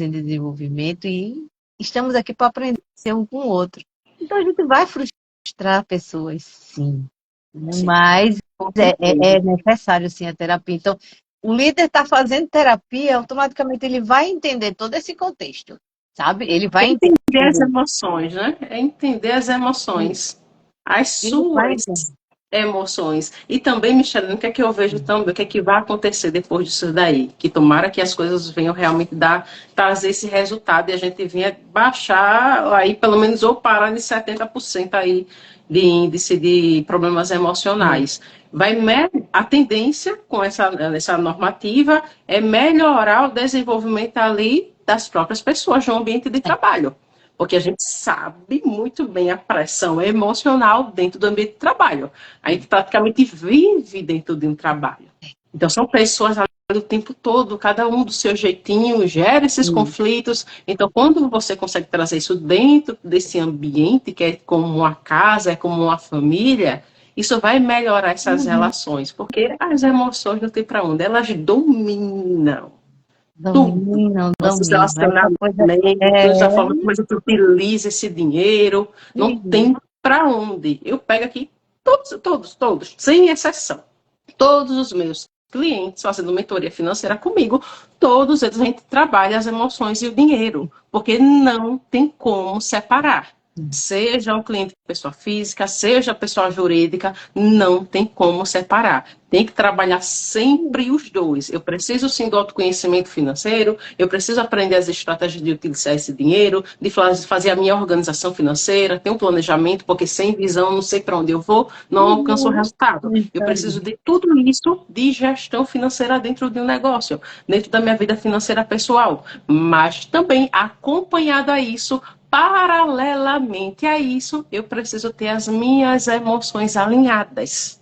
em desenvolvimento e estamos aqui para aprender um com o outro. Então a gente vai frustrar pessoas, sim. Sim. Mas é necessário, sim, a terapia. Então, o líder está fazendo terapia, automaticamente ele vai entender todo esse contexto, sabe? Ele vai Entender as entender. emoções, né? É entender as emoções, as Ele vai suas entender. emoções. E também, Michelle, o que é que eu vejo também, o que é que vai acontecer depois disso daí? Que tomara que as coisas venham realmente trazer esse resultado e a gente venha baixar aí, pelo menos, ou parar de 70% aí de índice de problemas emocionais. A tendência com essa normativa é melhorar o desenvolvimento ali das próprias pessoas no ambiente de trabalho. Porque a gente sabe muito bem a pressão emocional dentro do ambiente de trabalho. A gente praticamente vive dentro de um trabalho. Então, são pessoas ali o tempo todo, cada um do seu jeitinho, gera esses conflitos. Então, quando você consegue trazer isso dentro desse ambiente, que é como uma casa, é como uma família, isso vai melhorar essas relações, porque as emoções não tem para onde, elas dominam tudo. Dominam, Nossos dominam. Essa coisa relacionamentos, a forma como a gente utiliza esse dinheiro, não Uhum. tem para onde. Eu pego aqui todos, sem exceção. Todos os meus clientes fazendo mentoria financeira comigo, todos eles a gente trabalha as emoções e o dinheiro, porque não tem como separar. Seja um cliente pessoa física, seja pessoa jurídica, não tem como separar. Tem que trabalhar sempre os dois. Eu preciso sim do autoconhecimento financeiro, eu preciso aprender as estratégias de utilizar esse dinheiro, de fazer a minha organização financeira, ter um planejamento, porque sem visão não sei para onde eu vou, não alcanço o resultado. Isso Eu aí. preciso de tudo isso de gestão financeira dentro de um negócio, dentro da minha vida financeira pessoal, mas também acompanhado a isso, paralelamente a isso, eu preciso ter as minhas emoções alinhadas.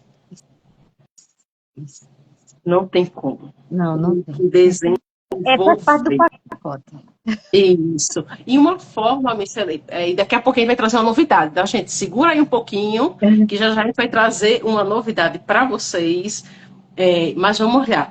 Isso. Não tem como. Não, não Tem tem. que Faz parte do desenvolver pacote. isso. E uma forma, Michele, e daqui a pouco a gente vai trazer uma novidade, tá, gente? Segura aí um pouquinho, que já já a gente vai trazer uma novidade para vocês. Mas vamos olhar.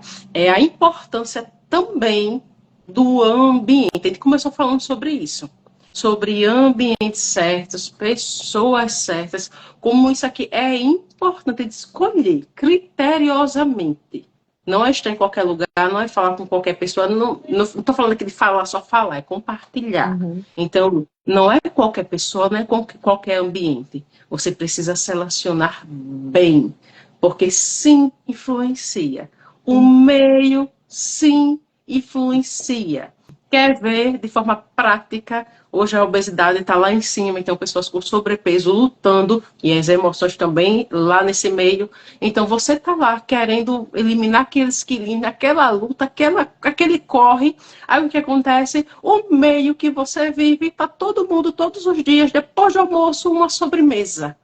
A importância também do ambiente. A gente começou falando sobre isso. Sobre ambientes certos, pessoas certas, como isso aqui é importante de escolher criteriosamente. Não é estar em qualquer lugar, não é falar com qualquer pessoa. Não estou falando aqui de falar, só falar, é compartilhar. Uhum. Então, não é qualquer pessoa, não é qualquer ambiente. Você precisa selecionar bem, porque sim influencia. O meio, sim, influencia. quer ver de forma prática. Hoje a obesidade está lá em cima, então pessoas com sobrepeso lutando, e as emoções também lá nesse meio. Então você está lá querendo eliminar aqueles quilinhos, aquela luta, aquele corre. Aí o que acontece? O meio que você vive, está todo mundo, todos os dias, depois do almoço, uma sobremesa.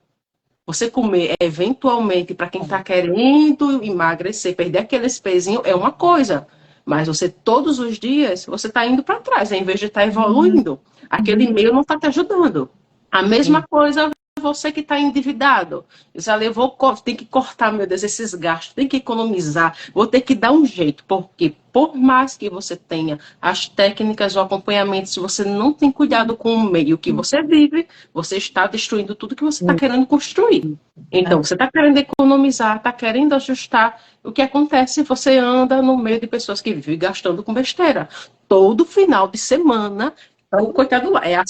Você comer eventualmente para quem está querendo emagrecer, perder aqueles pezinhos é uma coisa, mas você todos os dias você está indo para trás, em vez de estar evoluindo. Aquele meio não está te ajudando. A mesma coisa você que está endividado. Diz, ali, eu vou ter que cortar, meu Deus, esses gastos, tem que economizar, vou ter que dar um jeito, porque por mais que você tenha as técnicas, o acompanhamento, se você não tem cuidado com o meio que você vive, você está destruindo tudo que você está querendo construir. Então, você está querendo economizar, está querendo ajustar. O que acontece? Você anda no meio de pessoas que vivem gastando com besteira. Todo final de semana, o coitado lá é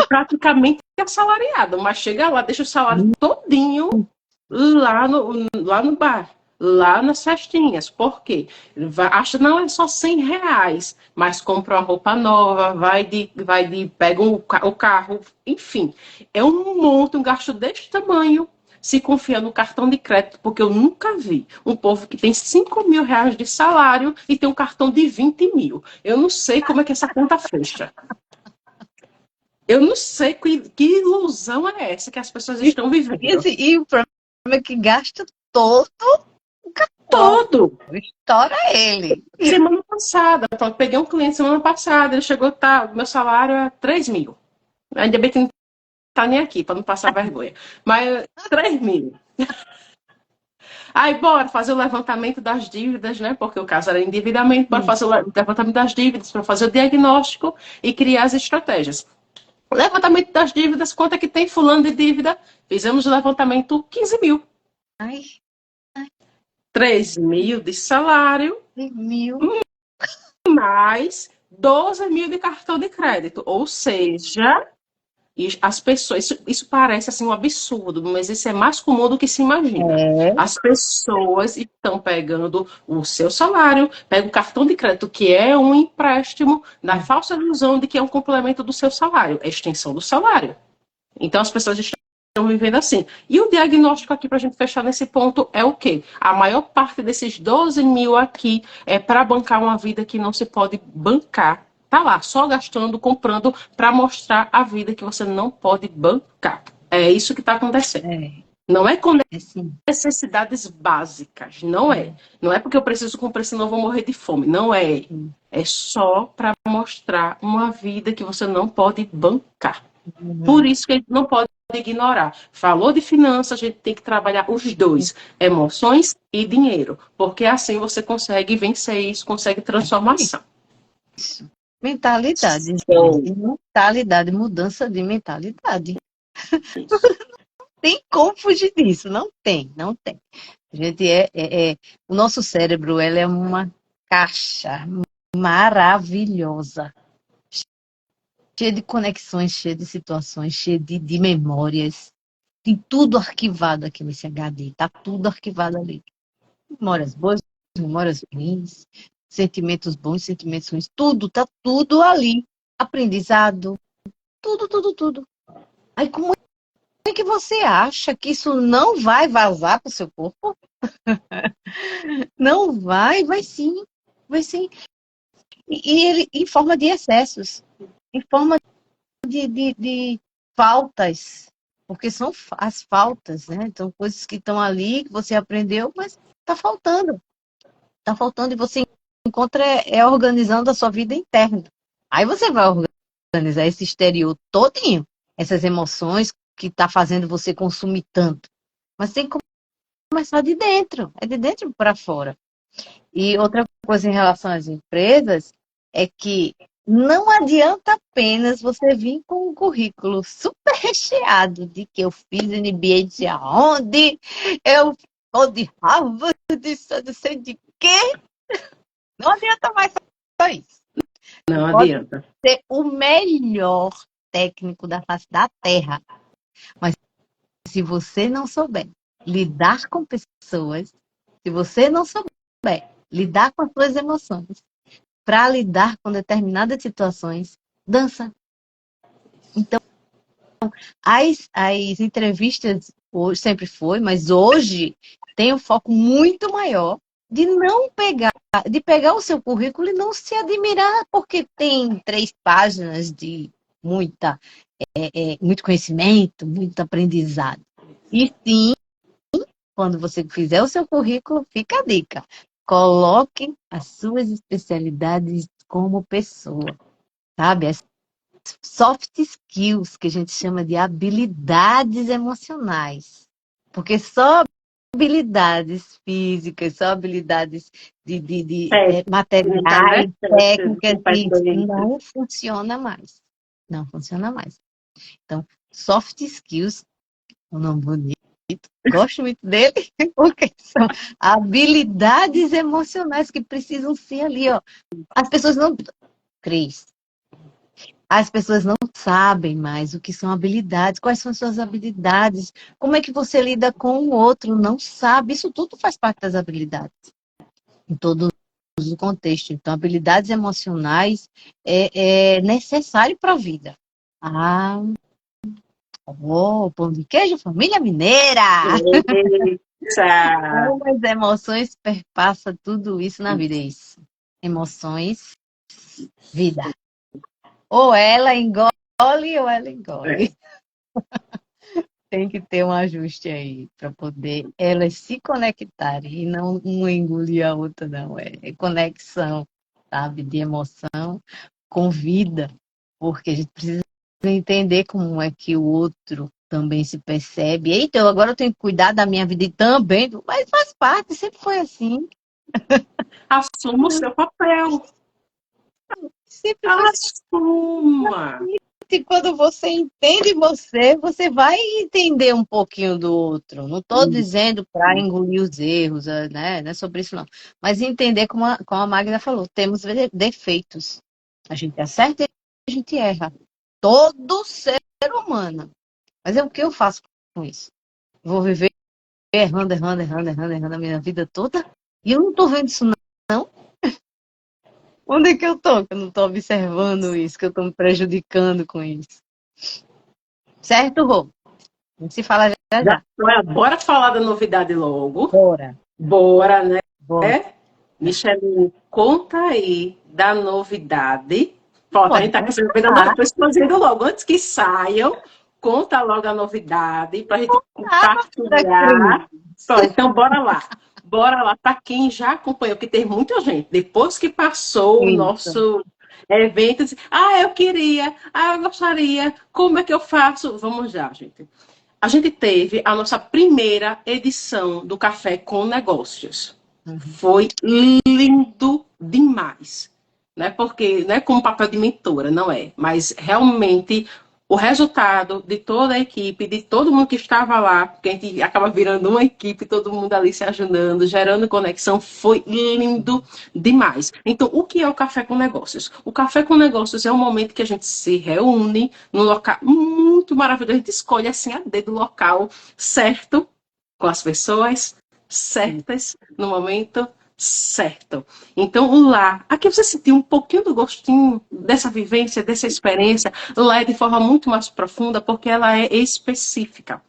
praticamente assalariado, mas chega lá, deixa o salário todinho lá no bar, lá nas festinhas. Por quê? Acha não é só R$ 100, mas compra uma roupa nova, pega o carro, enfim. É um monte, um gasto desse tamanho. Se confia no cartão de crédito, porque eu nunca vi um povo que tem R$ 5.000 de salário e tem um cartão de 20 mil. Eu não sei como é que essa conta fecha. Eu não sei que ilusão é essa que as pessoas estão vivendo. E o problema é que gasta todo o cartão. Todo. Estoura ele. Semana passada, eu peguei um cliente semana passada, ele chegou, tá, meu salário é 3 mil. Ainda bem que não tá nem aqui, para não passar vergonha. Mas 3 mil. Aí, bora fazer o levantamento das dívidas, né? Porque o caso era endividamento, bora fazer o levantamento das dívidas, para fazer o diagnóstico e criar as estratégias. Levantamento das dívidas, quanto é que tem fulano de dívida? Fizemos o levantamento 15 mil. Ai, 3 mil de salário, 3.000. mais 12 mil de cartão de crédito. Ou seja, as pessoas, isso parece assim um absurdo, mas isso é mais comum do que se imagina. As pessoas estão pegando o seu salário, pegam o cartão de crédito, que é um empréstimo, na falsa ilusão de que é um complemento do seu salário, é extensão do salário. Então as pessoas estão vivendo assim. E o diagnóstico aqui, para a gente fechar nesse ponto, é o quê? A maior parte desses 12 mil aqui é para bancar uma vida que não se pode bancar. Tá lá, só gastando, comprando, para mostrar a vida que você não pode bancar. É isso que está acontecendo. Não é com necessidades básicas, não é. Não é porque eu preciso comprar, senão eu vou morrer de fome. Não é. É só para mostrar uma vida que você não pode bancar. Por isso que a gente não pode ignorar. Falou de finanças, a gente tem que trabalhar os dois, emoções e dinheiro, porque assim você consegue vencer isso, consegue transformação. Mentalidade. Mentalidade, mudança de mentalidade. Tem como fugir disso, não tem. A gente o nosso cérebro, ele é uma caixa maravilhosa, cheia de conexões, cheia de situações, cheia de memórias. Tem tudo arquivado aqui nesse HD, tá tudo arquivado ali. Memórias boas, memórias ruins, sentimentos bons, sentimentos ruins, tá tudo ali. Aprendizado, tudo. Aí como é que você acha que isso não vai vazar para o seu corpo? Não vai sim, vai sim. E ele em forma de excessos, em forma de faltas, porque são as faltas, né? Então, coisas que estão ali, que você aprendeu, mas está faltando. Está faltando e você encontra organizando a sua vida interna. Aí você vai organizar esse exterior todinho, essas emoções que está fazendo você consumir tanto. Mas tem que começar de dentro, é de dentro para fora. E outra coisa em relação às empresas é que não adianta apenas você vir com um currículo super recheado de que eu fiz MBA de sei aonde, eu sou de Harvard, não sei de quê. Não adianta mais só isso. Não Pode adianta. ser o melhor técnico da face da Terra, mas se você não souber lidar com pessoas, se você não souber lidar com as suas emoções, para lidar com determinadas situações, dança. Então, as entrevistas hoje sempre foi, mas hoje tem um foco muito maior de não pegar, de pegar o seu currículo e não se admirar porque tem 3 páginas de muito conhecimento, muito aprendizado. E sim, quando você fizer o seu currículo, fica a dica. Coloque as suas especialidades como pessoa, sabe? As soft skills, que a gente chama de habilidades emocionais. Porque só habilidades físicas, só habilidades materiais, técnicas, isso não funciona mais. Não funciona mais. Então, soft skills, um nome bonito, gosto muito dele, porque são habilidades emocionais que precisam ser ali, ó. As pessoas não... Cris, as pessoas não sabem mais o que são habilidades, quais são as suas habilidades, como é que você lida com o outro, não sabe. Isso tudo faz parte das habilidades, em todo o contexto. Então, habilidades emocionais é necessário para a vida. Ah, pão de queijo, família mineira! Eita. Como as emoções perpassam tudo isso na vida, é isso. Emoções, vida. Ou ela engole ou ela engole. Tem que ter um ajuste aí para poder elas se conectarem e não uma engolir a outra, não. É conexão, sabe, de emoção com vida, porque a gente precisa entender como é que o outro também se percebe. Então, agora eu tenho que cuidar da minha vida e também, mas faz parte, sempre foi assim. Assuma o seu papel. Sempre foi Assuma. e quando você entende você, você vai entender um pouquinho do outro. Não estou dizendo para engolir os erros, né? Não é sobre isso, não. Mas entender, como a Magda falou, temos defeitos. A gente acerta e a gente erra. Todo ser humano. Mas o que eu faço com isso? Vou viver errando a minha vida toda? E eu não estou vendo isso, não. Onde é que eu tô? Que eu não estou observando isso, que eu estou me prejudicando com isso. Certo, Rô? A gente se fala já já. Bora falar da novidade logo. Bora. Bora, né? Bora. Michele, conta aí da novidade. Pronto, a Pode gente tá começar. fazendo logo. Antes que saiam, conta logo a novidade para a gente Da Cris. compartilhar. Pronto, então, bora lá. Bora lá, para quem já acompanhou, porque tem muita gente. Depois que passou o Isso. nosso evento, disse, eu queria, eu gostaria, como é que eu faço? Vamos já, gente. A gente teve a nossa primeira edição do Café com Negócios. Foi lindo demais. Não é porque não é como papel de mentora, não é. Mas realmente o resultado de toda a equipe, de todo mundo que estava lá, porque a gente acaba virando uma equipe, todo mundo ali se ajudando, gerando conexão, foi lindo demais. Então, o que é o Café com Negócios? O Café com Negócios é um momento que a gente se reúne num local muito maravilhoso. A gente escolhe assim a dedo o local certo, com as pessoas certas, no momento certo. Então, lá, aqui você sentiu um pouquinho do gostinho dessa vivência, dessa experiência, lá é de forma muito mais profunda, porque ela é específica.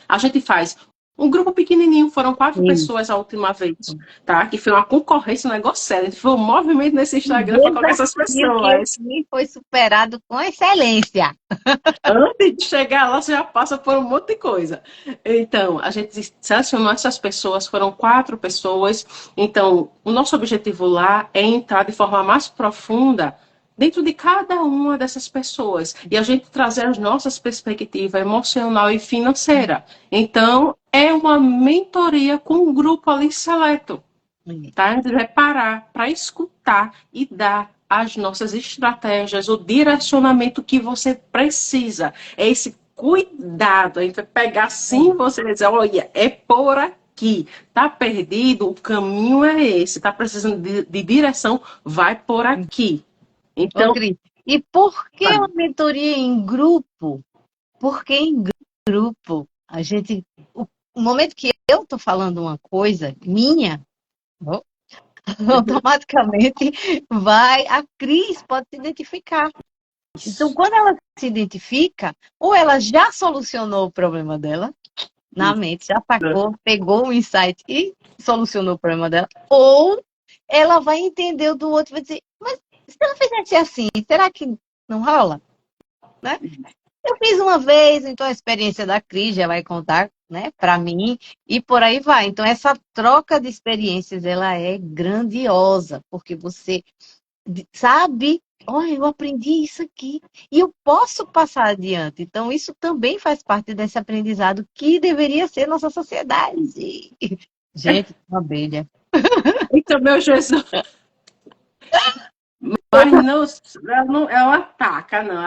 A gente faz um grupo pequenininho, foram 4 pessoas a última vez, tá? Que foi uma concorrência, um negócio sério. A gente foi um movimento nesse Instagram para colocar essas pessoas. Que foi superado com excelência. Antes de chegar lá, você já passa por um monte de coisa. Então, a gente selecionou essas pessoas, foram 4 pessoas. Então, o nosso objetivo lá é entrar de forma mais profunda dentro de cada uma dessas pessoas e a gente trazer as nossas perspectivas emocional e financeira. Então, é uma mentoria com um grupo ali seleto. Tá? A gente vai parar para escutar e dar as nossas estratégias, o direcionamento que você precisa. É esse cuidado. A gente vai pegar assim, você vai dizer, olha, é por aqui. Tá perdido, o caminho é esse. Tá precisando de direção, vai por aqui. Ô, Então, Cris, e por que uma mentoria em grupo? Porque em grupo, o momento que eu estou falando uma coisa minha, automaticamente a Cris pode se identificar. Então, quando ela se identifica, ou ela já solucionou o problema dela na mente, já sacou, pegou o insight e solucionou o problema dela, ou ela vai entender o do outro e vai dizer, mas se ela fizesse assim, será que não rola? Né? Eu fiz uma vez, então a experiência da Cris já vai contar, né, para mim, e por aí vai. Então, essa troca de experiências, ela é grandiosa, porque você sabe, olha, eu aprendi isso aqui e eu posso passar adiante. Então, isso também faz parte desse aprendizado que deveria ser nossa sociedade. Gente, uma abelha. Então, meu Jesus. Mas não, ela ataca não,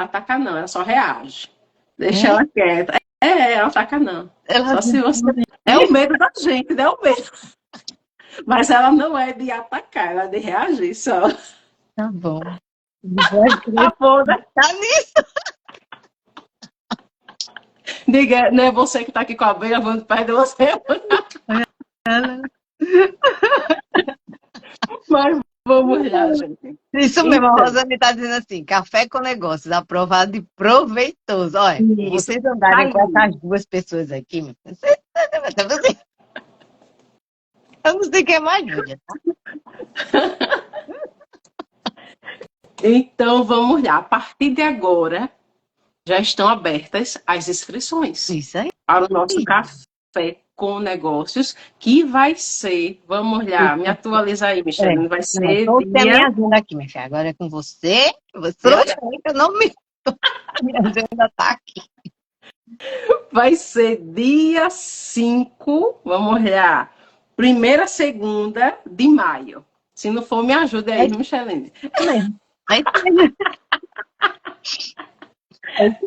ela só reage. Deixa ela quieta. Ela ataca não. Só se você. É o medo da gente, né? É o medo. Mas ela não é de atacar, ela é de reagir só. Tá bom. Tá bom, né? Tá nisso. Diga, não é você que tá aqui com a abelha, vamos perto de você. Mas vamos lá, gente. Isso mesmo, a Rosane está dizendo assim, café com negócios, aprovado e proveitoso. Olha, Isso. vocês andarem com essas duas pessoas aqui, eu não sei quem é mais Júlia, tá? Então, vamos lá. A partir de agora, já estão abertas as inscrições. Isso aí. Para o nosso café com negócios, que vai ser, vamos lá, me atualiza aí, Michelle, vai ser Estou dia... a minha agenda aqui, minha filha. Agora é com você. Olha aí que eu não me... Minha agenda está aqui. Vai ser dia 5, vamos lá, primeira segunda de maio. Se não for, me ajude aí, Micheline. É isso mesmo.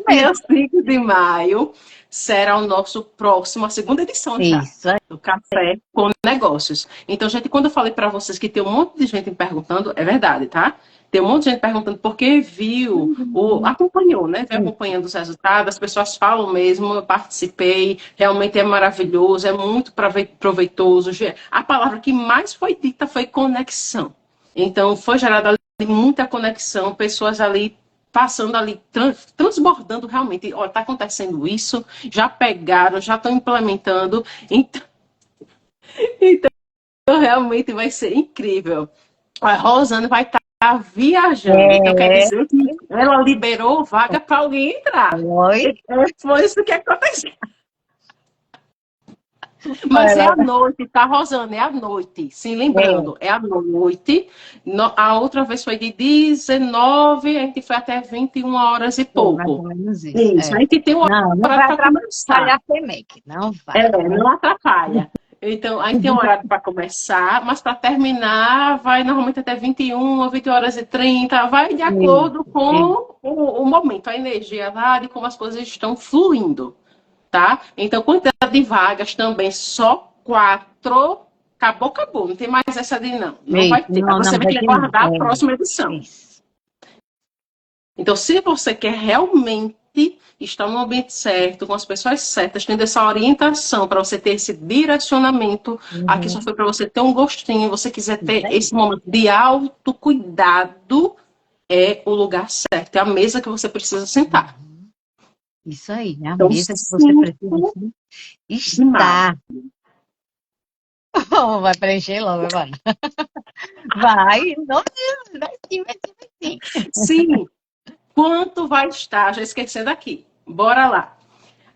Dia 5 de maio será o nosso próximo, a segunda edição já, do Café com Negócios. Então, gente, quando eu falei para vocês que tem um monte de gente me perguntando, é verdade, tá? Tem um monte de gente perguntando porque viu, acompanhou, né? Vem acompanhando os resultados, as pessoas falam mesmo, eu participei, realmente é maravilhoso, é muito proveitoso. A palavra que mais foi dita foi conexão. Então, foi gerada ali muita conexão, pessoas ali passando ali, transbordando realmente, olha, está acontecendo isso, já pegaram, já estão implementando, então realmente vai ser incrível. A Rosana vai estar viajando, então quer dizer que ela liberou vaga para alguém entrar. Foi isso que aconteceu. Mas é à noite, tá, Rosana? É à noite. Sim, lembrando, é à noite. A outra vez foi de 19, a gente foi até 21 horas e pouco. Mais ou menos isso. A gente tem uma hora para começar. Não vai. Não atrapalha. Então, a gente tem um horário para começar, mas para terminar, vai normalmente até 21 ou 20 horas e 30, vai de acordo com o momento, a energia lá, de como as coisas estão fluindo. Tá? Então, quantidade de vagas também, só 4. Acabou. Não tem mais essa de não. Não vai ter. Você vai ter que aguardar a próxima edição. Então, se você quer realmente estar no ambiente certo, com as pessoas certas, tendo essa orientação para você ter esse direcionamento, aqui só foi para você ter um gostinho, você quiser ter esse momento de autocuidado, é o lugar certo, é a mesa que você precisa sentar. Isso aí, é a mesa que você precisa estar. Vai preencher logo, agora. Vai, não, vai sim. Sim. Quanto vai estar? Já esquecendo aqui. Bora lá.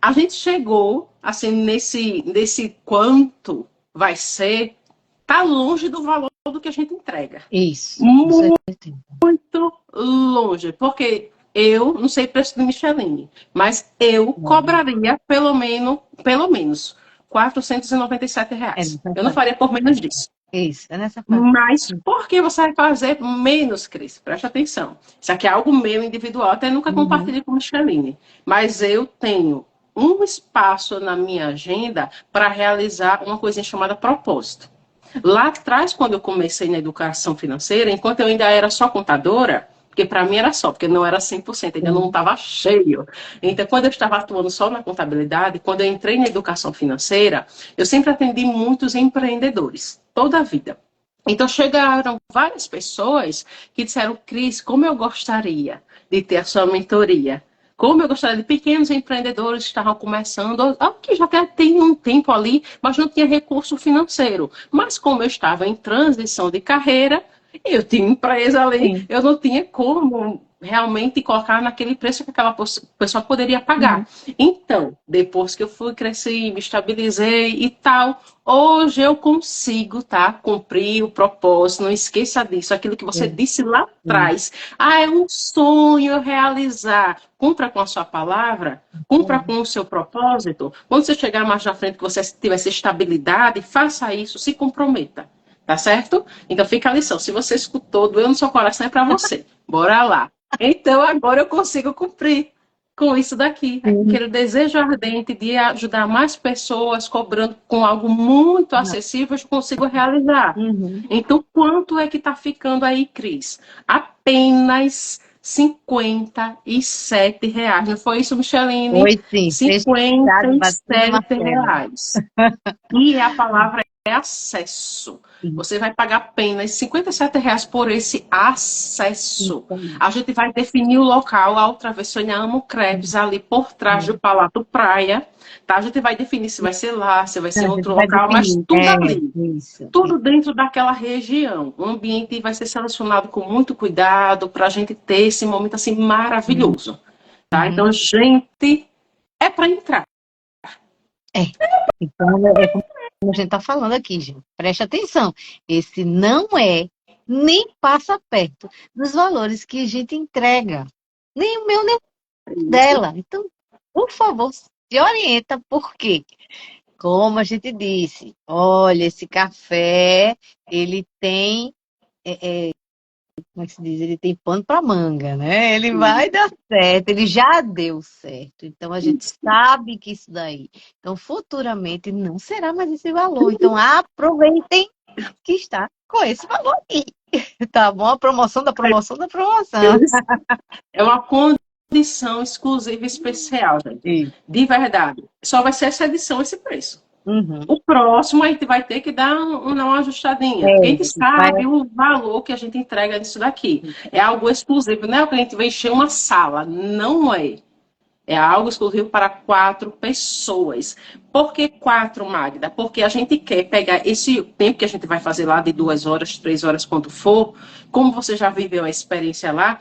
A gente chegou, assim, nesse quanto vai ser, tá longe do valor do que a gente entrega. Isso. Muito longe, porque eu não sei o preço de Micheline, mas eu cobraria pelo menos R$497. Eu não faria por menos disso. Isso, é nessa parte. Mas por que você vai fazer menos, Cris? Preste atenção. Isso aqui é algo meu individual, até nunca compartilhei com Micheline. Mas eu tenho um espaço na minha agenda para realizar uma coisinha chamada propósito. Lá atrás, quando eu comecei na educação financeira, enquanto eu ainda era só contadora, porque para mim era só, porque não era 100%, ainda não estava cheio. Então, quando eu estava atuando só na contabilidade, quando eu entrei na educação financeira, eu sempre atendi muitos empreendedores, toda a vida. Então, chegaram várias pessoas que disseram, Cris, como eu gostaria de ter a sua mentoria. Como eu gostaria de pequenos empreendedores que estavam começando, que já até tem um tempo ali, mas não tinha recurso financeiro. Mas como eu estava em transição de carreira, eu tinha empresa ali, Sim. eu não tinha como realmente colocar naquele preço que aquela pessoa poderia Uhum. pagar. Então, depois que eu fui, cresci, me estabilizei e tal, hoje eu consigo, tá? Cumprir o propósito, não esqueça disso, aquilo que você Sim. disse lá Sim. atrás. Ah, é um sonho realizar. Cumpra com a sua palavra, cumpra com o seu propósito. Quando você chegar mais na frente, que você tiver essa estabilidade, faça isso, se comprometa. Tá certo? Então fica a lição. Se você escutou, doeu no seu coração, é para você. Bora lá. Então agora eu consigo cumprir com isso daqui. Sim. Aquele desejo ardente de ajudar mais pessoas, cobrando com algo muito Não. acessível, eu consigo realizar. Uhum. Então, quanto é que está ficando aí, Cris? Apenas R$ 57. Não foi isso, Micheline? Foi sim, cinquenta fechado, e batendo no sete martelo. reais. E a palavra é acesso. Sim. Você vai pagar apenas R$ 57 por esse acesso. Isso A gente vai definir o local. A outra vez foi na Amo Crepes, ali por trás do Palato Praia. Tá? A gente vai definir se vai ser lá, se vai ser a em gente outro vai local, mas definir. tudo É, ali. isso. Tudo dentro daquela região. O ambiente vai ser selecionado com muito cuidado para a gente ter esse momento assim maravilhoso. Tá? Uhum. Então, gente, é para entrar. É. Então, é como a gente está falando aqui, gente. Preste atenção. Esse não é, nem passa perto dos valores que a gente entrega. Nem o meu, nem o dela. Então, por favor, se orienta, por quê? Como a gente disse, olha, esse café, ele tem, como é que se diz? Ele tem pano para manga, né? Ele vai dar certo, ele já deu certo. Então, a gente sabe que isso daí. Então, futuramente não será mais esse valor. Então, aproveitem que está com esse valor aí. Tá bom? A promoção da promoção da promoção. É uma condição exclusiva e especial, gente. Isso. De verdade. Só vai ser essa edição, esse preço. Uhum. O próximo a gente vai ter que dar uma ajustadinha. Porque a gente Vai. sabe o valor que a gente entrega nisso daqui. É algo exclusivo, não é o que a gente vai encher uma sala. Não é. É algo exclusivo para 4 pessoas. Por que 4, Magda? Porque a gente quer pegar esse tempo que a gente vai fazer lá, de 2 horas, 3 horas, quanto for, como você já viveu a experiência lá,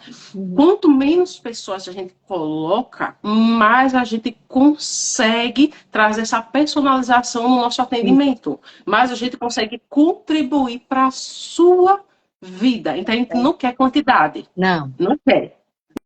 quanto menos pessoas a gente coloca, mais a gente consegue trazer essa personalização no nosso atendimento. Mais a gente consegue contribuir para a sua vida. Então, a gente não quer quantidade. Não. Não quer.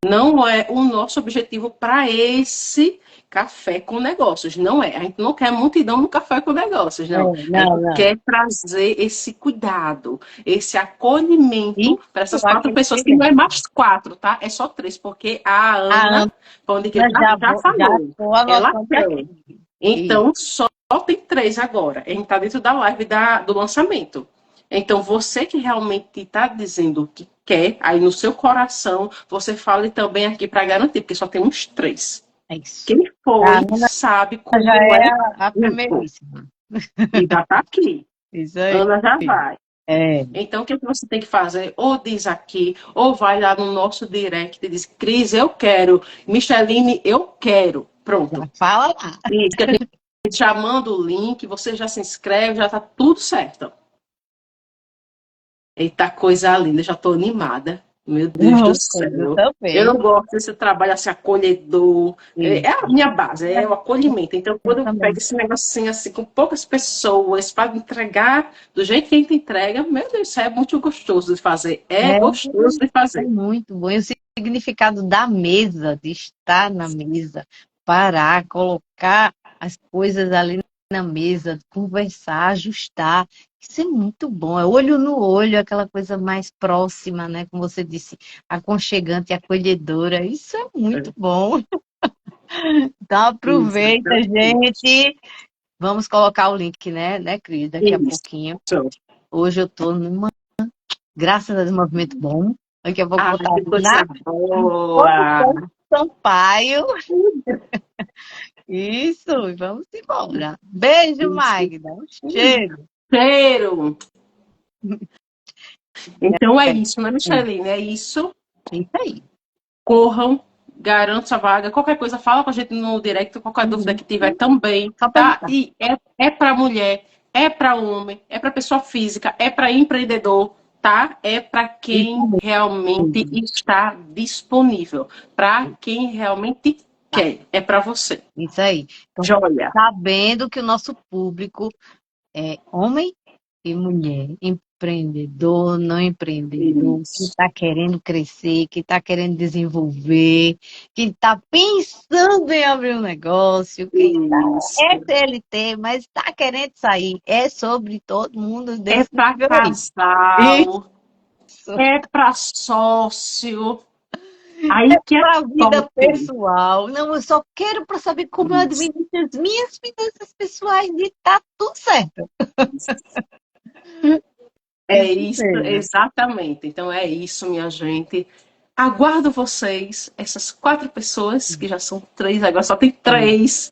Não é o nosso objetivo para esse café com negócios. Não é. A gente não quer multidão no café com negócios, não. A Não, gente não. quer trazer esse cuidado, esse acolhimento para Isso essas vai 4 pessoas, que não é mais 4, tá? É só 3, porque a a Ana, Pão de Queijo, Ana já já falou. estou Ela anotando quer. aqui. Então, só tem 3 agora. A gente está dentro da live do lançamento. Então, você que realmente está dizendo que quer, aí no seu coração, você fale também aqui para garantir, porque só temos 3. É isso. Quem A foi, Ana sabe como já é. é a primeiríssima. E já está aqui. Isso aí. Ana já vai. É. Então, o que você tem que fazer? Ou diz aqui, ou vai lá no nosso direct e diz, Cris, eu quero. Micheline, eu quero. Pronto. Já fala lá. Isso, que a gente já manda o link, você já se inscreve, já está tudo certo. Eita, coisa linda, já estou animada. Meu Deus do Eu céu. Eu também. não gosto desse trabalho assim, acolhedor. É a minha base, é o acolhimento. Então, quando Eu eu pego também. esse negocinho assim, com poucas pessoas, para entregar do jeito que a gente entrega, meu Deus, isso é muito gostoso de fazer. É É, gostoso de é fazer. muito bom. E o significado da mesa, de estar na mesa, parar, colocar as coisas ali na mesa, conversar, ajustar. Isso é muito bom. É olho no olho, aquela coisa mais próxima, né? Como você disse, aconchegante, acolhedora. Isso é muito bom. Então Isso, aproveita, gente. Vamos colocar o link, né, Cris? Daqui a isso. pouquinho. Hoje eu tô numa, graças a Deus, movimento bom. Daqui a pouco eu Ah, vou estar que na coisa boa! Posição Sampaio. Isso, e vamos embora. Beijo, Isso. Magda. Um cheiro. Cheiro! Então é isso, né, Micheline? É isso. Isso aí. Corram, garantam a vaga. Qualquer coisa, fala com a gente no direct, qualquer dúvida que tiver também, Só tá? perguntar. E é para mulher, é para homem, é para pessoa física, é para empreendedor, tá? É para quem Isso realmente mesmo. está disponível, para quem realmente quer, é para você. Isso aí. Então, Joia. sabendo que o nosso público é homem e mulher, empreendedor, não empreendedor, que Isso. está querendo crescer, que está querendo desenvolver, que está pensando em abrir um negócio, que Isso. é CLT, mas está querendo sair. É sobre todo mundo É desse para nível aí. casal, Isso. é para sócio. Aí que é Para a vida top. pessoal. Não, eu só quero para saber como eu Isso. administro as minhas finanças pessoais e tá tudo certo. É Isso isso, mesmo. exatamente. Então é isso, minha gente. Aguardo vocês, essas 4 pessoas, que já são 3, agora só tem 3.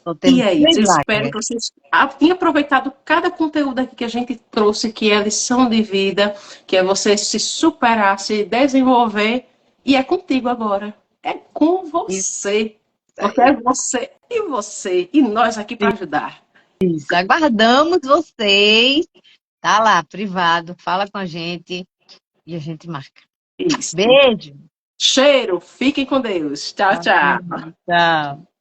Só E temos é isso. 3 Eu espero lives. que vocês tenham aproveitado cada conteúdo aqui que a gente trouxe, que é a lição de vida, que é você se superar, se desenvolver. E é contigo agora. É com Isso você. Porque é aí. você e nós aqui para ajudar. Isso. Aguardamos vocês. Tá lá, privado. Fala com a gente e a gente marca. Isso. Beijo. Cheiro. Fiquem com Deus. Tchau, tchau. Tchau.